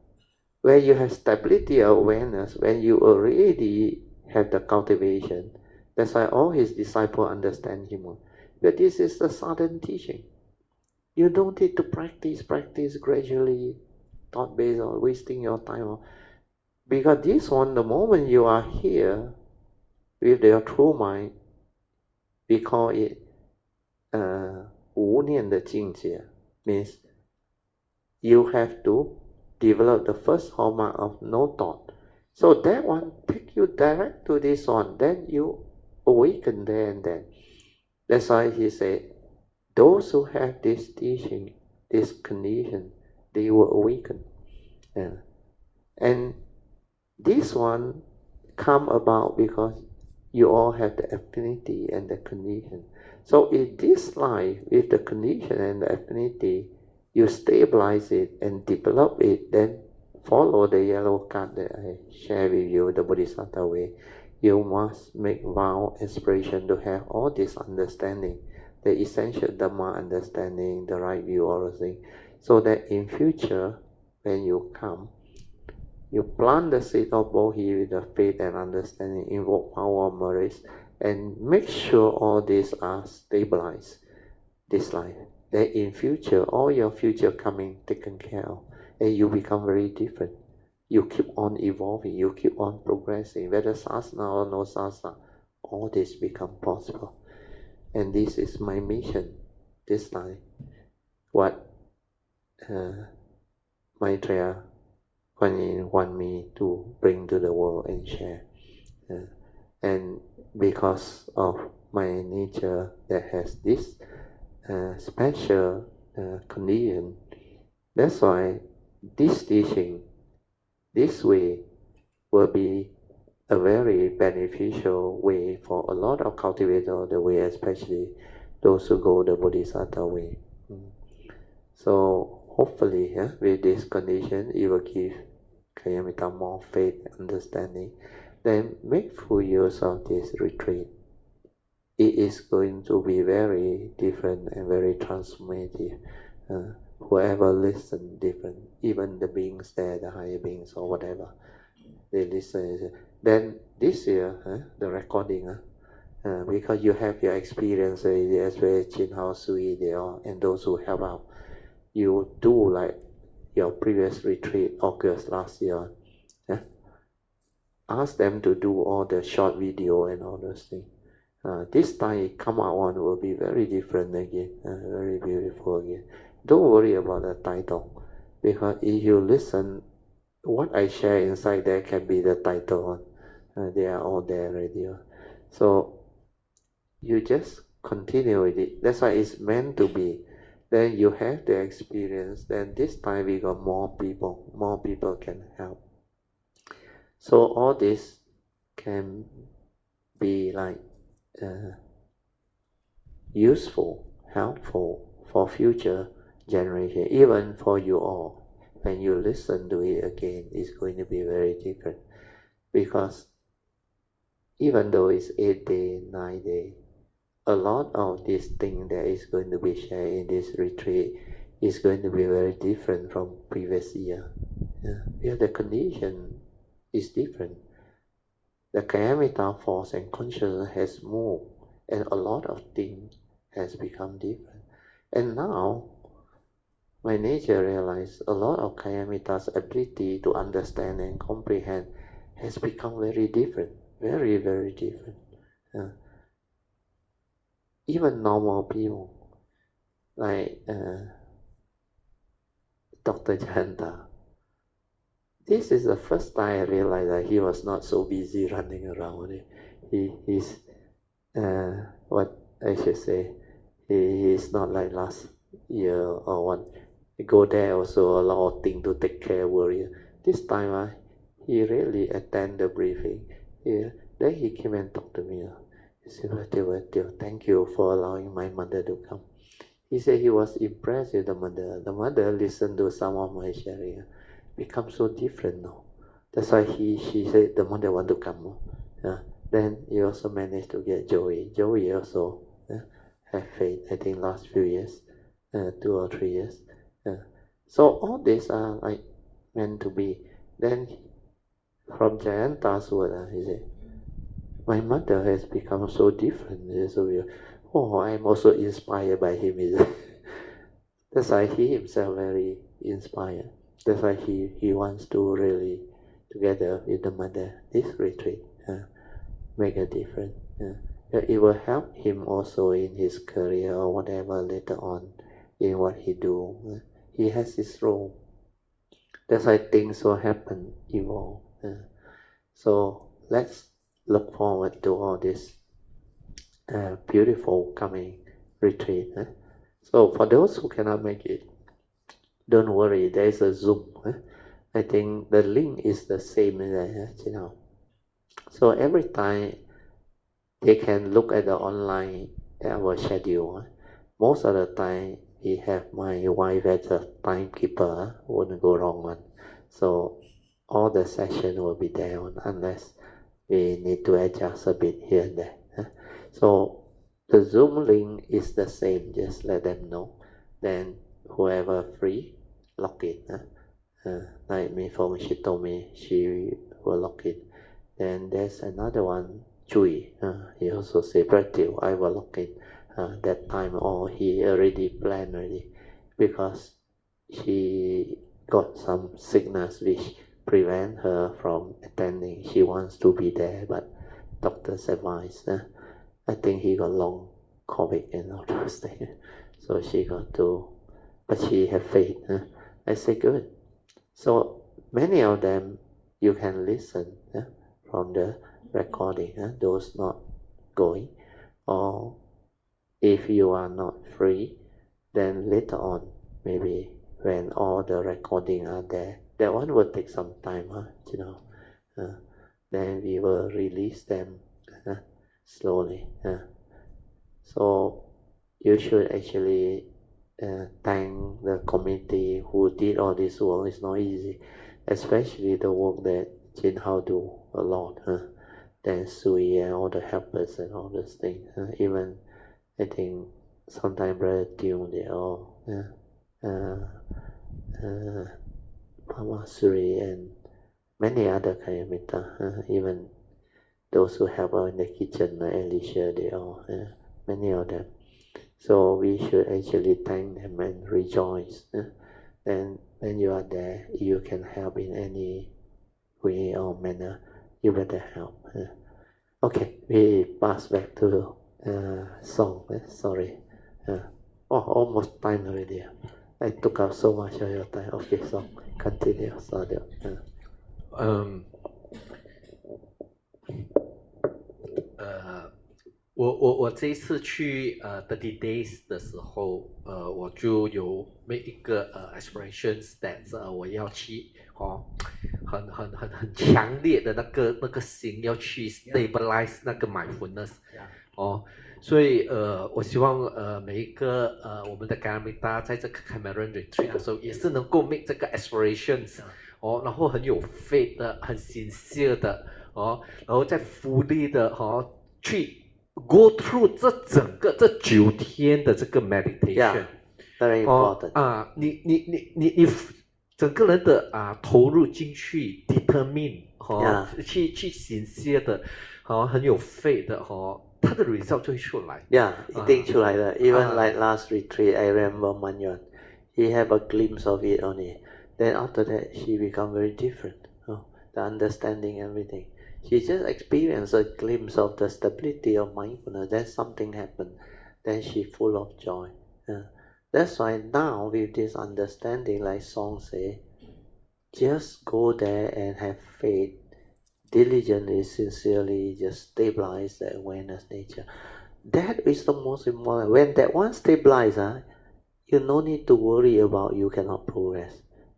When you have stability of awareness, when you already have the cultivation, that's why all his disciples understand him. But this is the sudden teaching. You don't need to practice gradually, thought-based or wasting your time. Because this one, the moment you are here with your true mind, we call it 无念的境界, means you have to develop the first hallmark of no thought. So that one take you direct to this one, then you awaken there and then. That's why he said, those who have this teaching, this condition, they will awaken. And this one come about because you all have the affinity and the condition. So in this life, with the condition and the affinity, you stabilize it and develop it, then follow the yellow card that I share with you, the Bodhisattva way. You must make vow, aspiration to have all this understanding, the essential Dhamma understanding, the right view, all the things, so that in future, when you come, you plant the seed of Bodhi with the faith and understanding, invoke power of merit, and make sure all these are stabilized this life. That in future, all your future coming taken care of, and you become very different. You keep on evolving, you keep on progressing, whether sasana or no sasana, all this become possible. And this is my mission this life. What Maitreya Kuan Yin want me to bring to the world and share. And because of my nature that has this special condition, that's why this teaching, this way, will be a very beneficial way for a lot of cultivators, the way, especially those who go the Bodhisattva way. So hopefully, with this condition, it will give Kayamita more faith, understanding. Then make full use of this retreat. It is going to be very different and very transformative. Whoever listen different, even the beings there, the higher beings or whatever, they listen. Then this year, the recording, because you have your experience, as well as Chin Hao Sui, they all, and those who help out, you do like your previous retreat, August last year. Ask them to do all the short video and all those things. This time come out one will be very different again, very beautiful again. Don't worry about the title, because if you listen, what I share inside there can be the title one. They are all there already. So you just continue with it. That's why it's meant to be. Then you have the experience. Then this time we got more people can help. So all this can be like useful, helpful for future generation, even for you all. When you listen to it again, it's going to be very different. Because even though it's 8 days, 9 days, a lot of this thing that is going to be shared in this retreat is going to be very different from previous year. Because the condition is different. The Kayamita force and consciousness has moved, and a lot of things has become different. And now, my nature realized a lot of Kayamita's ability to understand and comprehend has become very different, very, very different. even normal people, like Dr. Jayanta. This is the first time I realized that he was not so busy running around. He's what I should say, he's not like last year or one. He go there also a lot of things to take care, worry. This time he really attend the briefing. Then he came and talked to me. He said, thank you for allowing my mother to come. He said he was impressed with the mother. The mother listened to some of my sharing. Become so different now. That's why she said the mother want to come. Then he also managed to get Joey. Joey also have faith, I think last few years, 2 or 3 years. So all these are like meant to be. Then from Jayanta's word, he said, my mother has become so different. So I'm also inspired by him. That's why he himself very inspired. That's why he wants to really, together with the mother, this retreat, make a difference. It will help him also in his career or whatever later on in what he do. He has his role. That's why things will happen, evolve. So let's look forward to all this beautiful coming retreat. So for those who cannot make it, don't worry, there is a Zoom. I think the link is the same there, So every time they can look at the online our schedule. Most of the time we have my wife as a timekeeper, wouldn't go wrong one. So all the session will be there unless we need to adjust a bit here and there. So the Zoom link is the same, just let them know. Then whoever free, log in. Like me, she told me she will log in. Then there's another one, Chui. He also said, Bratil, I will log in that time, or he already planned already, because she got some sickness which prevent her from attending. She wants to be there, but doctor's advice. I think he got long COVID and all those things. So she got to, but she have faith. I say good. So many of them you can listen from the recording, those not going. Or if you are not free, then later on, maybe when all the recording are there, that one will take some time, then we will release them slowly. So you should actually thank the committee who did all this work. It's not easy, especially the work that Jin Hao do a lot. Then Sui and all the helpers and all those things. Even I think sometimes Brother Tune, they all Mama Suri and many other Kayamita, even those who help out in the kitchen, like Alicia, they all, many of them. So we should actually thank them and rejoice. And when you are there, you can help in any way or manner, you better help. Okay, we pass back to song. Sorry. Almost time already. I took up so much of your time. Okay, so continue. Sorry. 我这一次去30 days 的时候，我就有 make 一个aspirations that 我要去很强烈的那个心要去 stabilize 那个 mindfulness 所以我希望每一个我们的 Garamita 在这个 Cameron Retreat 的时候也是能够 make 这个 aspirations 然后很有 faith 的，很 sincere 的然后再 fully 的去 go through 这9天的这个 meditation。Very important. 你整个人的投入进去 determine 去 sincere 的很有 faith 的它的 result 就会出来。一定出来的。Even like last retreat, I remember Manyon, he had a glimpse of it only. Then after that, she become very different. The understanding, everything. She just experienced a glimpse of the stability of mindfulness. Then something happened. then she full of joy. That's why now with this understanding, like song say, just go there and have faith, diligently, sincerely, just stabilize the awareness nature. That is the most important. When that one stabilizes, you no need to worry about you cannot progress.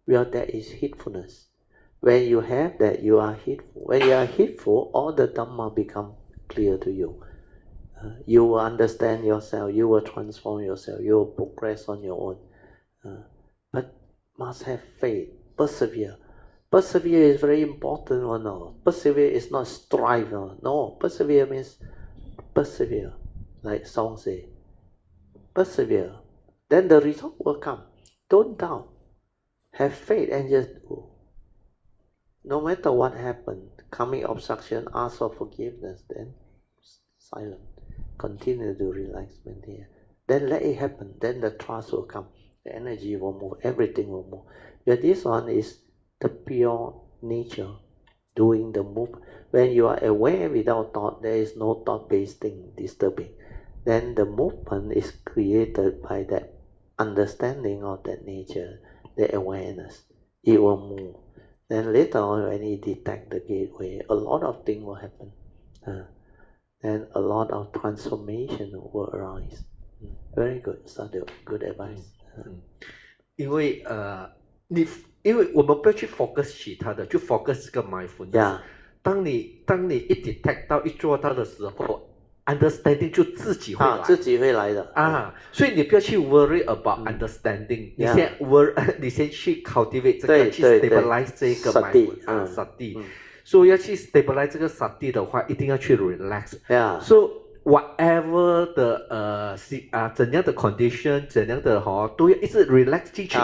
Well, that is heedfulness. When you have that, you are heedful. When you are heedful, all the Dhamma become clear to you. You will understand yourself, you will transform yourself, you will progress on your own. But must have faith, persevere. Persevere is very important or no? Persevere is not strive. No, persevere means persevere. Like song say, persevere. Then the result will come. Don't doubt. Have faith and just do. No matter what happened, coming obstruction, ask for forgiveness, then silent. Continue to relax, maintain. Then let it happen. Then the trust will come. The energy will move. Everything will move. But this one is the pure nature doing the move. When you are aware without thought, there is no thought-based thing disturbing. Then the movement is created by that understanding of that nature, the awareness. It will move. Then later on, when you detect the gateway, a lot of things will happen. And a lot of transformation will arise. Very good, Sadhu. Good advice. 因为因为我们不要去 focus 其他的，就 focus 这个 mindfulness。Yeah. 当你一 detect 到一做到的时候 ，understanding 就自己会来。自己会来的。所以你不要去 worry about understanding，你先去 cultivate 这个，去 stabilize 这个 mindfulness sati。所以要去 stabilize 这个 sati 的话，一定要去 relax。So whatever 的怎样的 condition， 怎样的都要一直 relax 进去，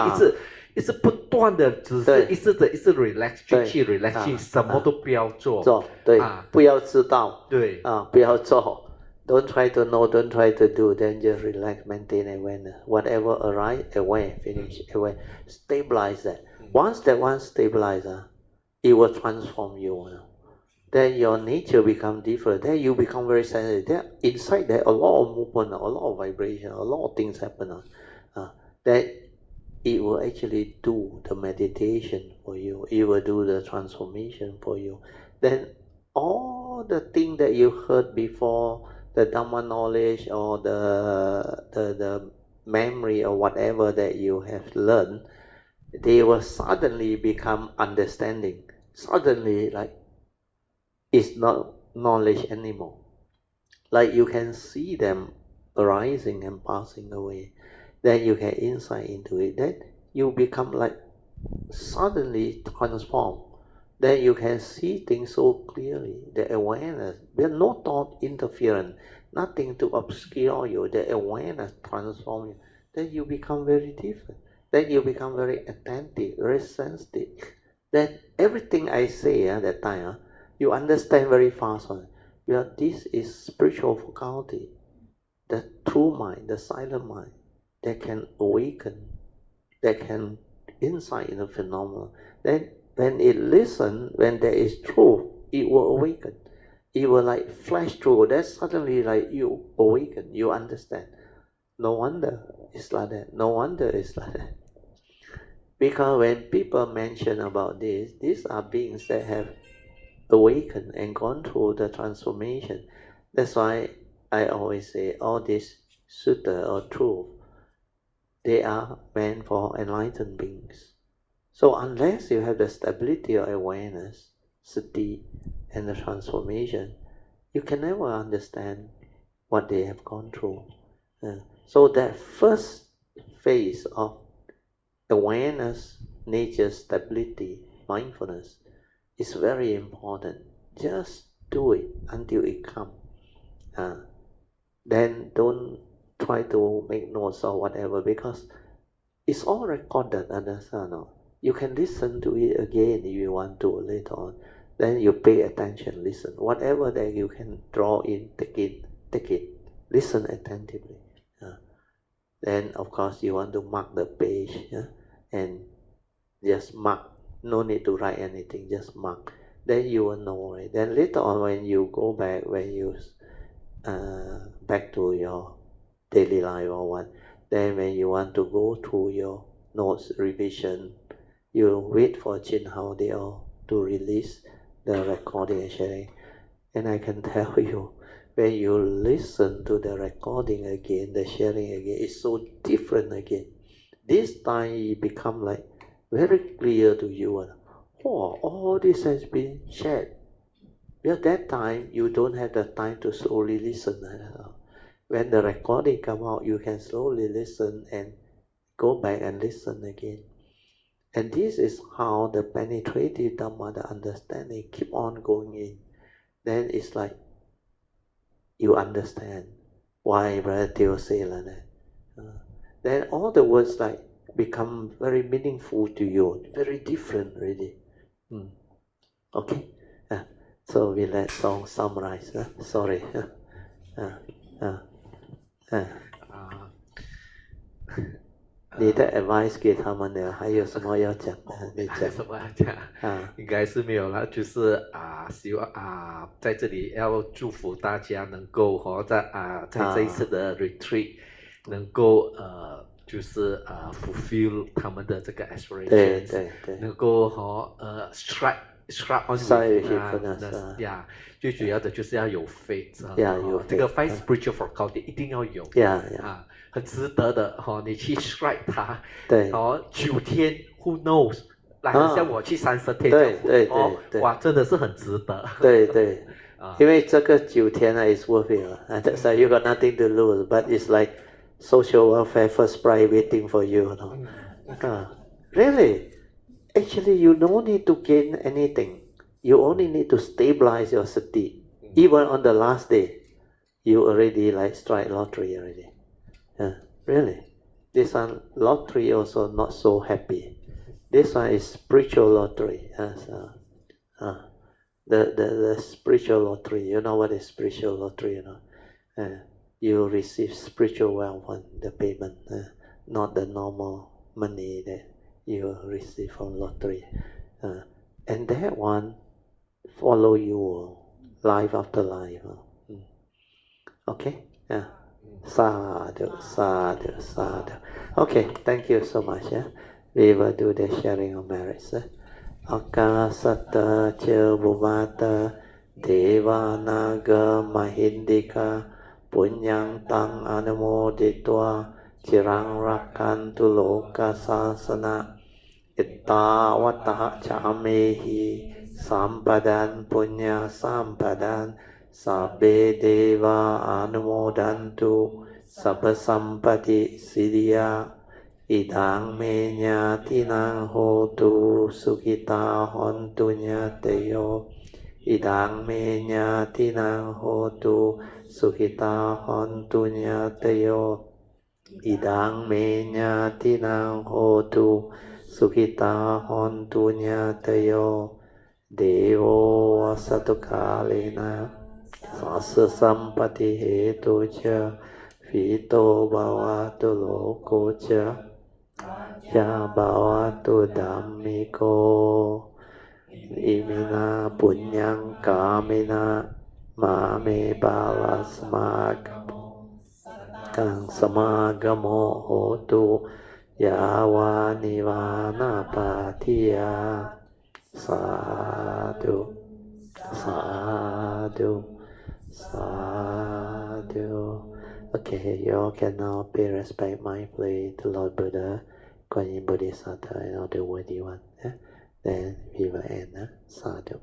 一直不断的，只是一直 relax 进去 relax 进去，什么都不要做。对，不要知道。对不要做。Don't try to know, don't try to do, then just relax, maintain awareness. Whatever arise, aware, finish, aware. Stabilize that. Once that one stabilizes, it will transform you. Then your nature become different. Then you become very sensitive. Then inside there, a lot of movement, a lot of vibration, a lot of things happen. Then it will actually do the meditation for you. It will do the transformation for you. Then all the things that you heard before, the Dhamma knowledge or the memory or whatever that you have learned, they will suddenly become understanding. Suddenly, like, it's not knowledge anymore. Like you can see them arising and passing away. Then you get insight into it. Then you become like suddenly transformed. Then you can see things so clearly. The awareness, there's no thought interference, nothing to obscure you. The awareness transforms you. Then you become very different. Then you become very attentive, very sensitive. Then everything I say at that time, you understand very fast. Well, this is spiritual faculty, the true mind, the silent mind, that can awaken, that can insight in the phenomenon. Then when it listens, when there is truth, it will awaken. It will like flash through. Then suddenly like you awaken, you understand. No wonder it's like that. No wonder it's like that. Because when people mention about this, these are beings that have awakened and gone through the transformation. That's why I always say all this sutta or truth, they are meant for enlightened beings. So unless you have the stability of awareness, sati, and the transformation, you can never understand what they have gone through. So that first phase of awareness, nature, stability, mindfulness is very important. Just do it until it comes. Then don't try to make notes or whatever, because it's all recorded, understand? You can listen to it again if you want to later on. Then you pay attention, listen. Whatever that you can draw in, take it. Listen attentively. Then of course you want to mark the page, and just mark. No need to write anything, just mark. Then you will know, right? Then later on when you go back, when you back to your daily life or what. Then when you want to go to your notes revision, you wait for Chin Hao they all to release the recording and sharing. And I can tell you, when you listen to the recording again, the sharing again, it's so different again. This time it become like very clear to you. Oh, all this has been shared. At that time, you don't have the time to slowly listen. When the recording come out, you can slowly listen and go back and listen again. And this is how the penetrative Dhamma, the understanding, keep on going in. Then it's like you understand why Brother Theo say like that. Then all the words like become very meaningful to you, very different really. Okay, so we let Song summarize. Sorry. 你的 advice 给他们的还有什么要讲的？你讲什么要讲？应该是没有了，就是希望在这里要祝福大家能够在这一次的 retreat 能够就是fulfill 他们的这个 aspirations， 对，能够strike on with 最主要的就是要有 faith， 这个 5 spiritual faculty 一定要有，很值得的你去 strike 它，对，9天 who knows， 像我去30天，对，哇，真的是很值得，对，因为这个9天is worth it，that's why you got nothing to lose, but it's like social welfare first prize waiting for you, really. Actually, you don't need to gain anything. You only need to stabilize your sati. Even on the last day, you already like strike lottery already. Really. This one lottery also not so happy. This one is spiritual lottery. The spiritual lottery. You know what is spiritual lottery? You receive spiritual wealth, the payment, not the normal money that you receive from lottery, and that one follow you life after life. Okay, sadhu, sadhu, sadhu. Okay, thank you so much. We will do the sharing of merits. Akasata cha bhuvata deva naga mahindika punyang tang anumoditva chirang rakantu loka sasana ittavata chamehi sampadan punya sampadan sabbe deva anumodantu sabba sampati siddhya idang me nyatinang hotu sukita hontu nyateyo idang me nyatinang hotu sukita hontu nyateyo idang me nyatinang hotu sukita hontu nyateyo devo asatukalena sasa sampati hetu cha vito bhavatu loko cha ya bhavatu dhammiko imina punyang kamena mame balasmagamo kang samagamo hotu yawa nivana patiya sadhu sadhu sadhu. Okay, you all can now pay respect mindfully to Lord Buddha, Guan Yin Bodhisattva, and all the worthy ones. Then we will end. Sadhu.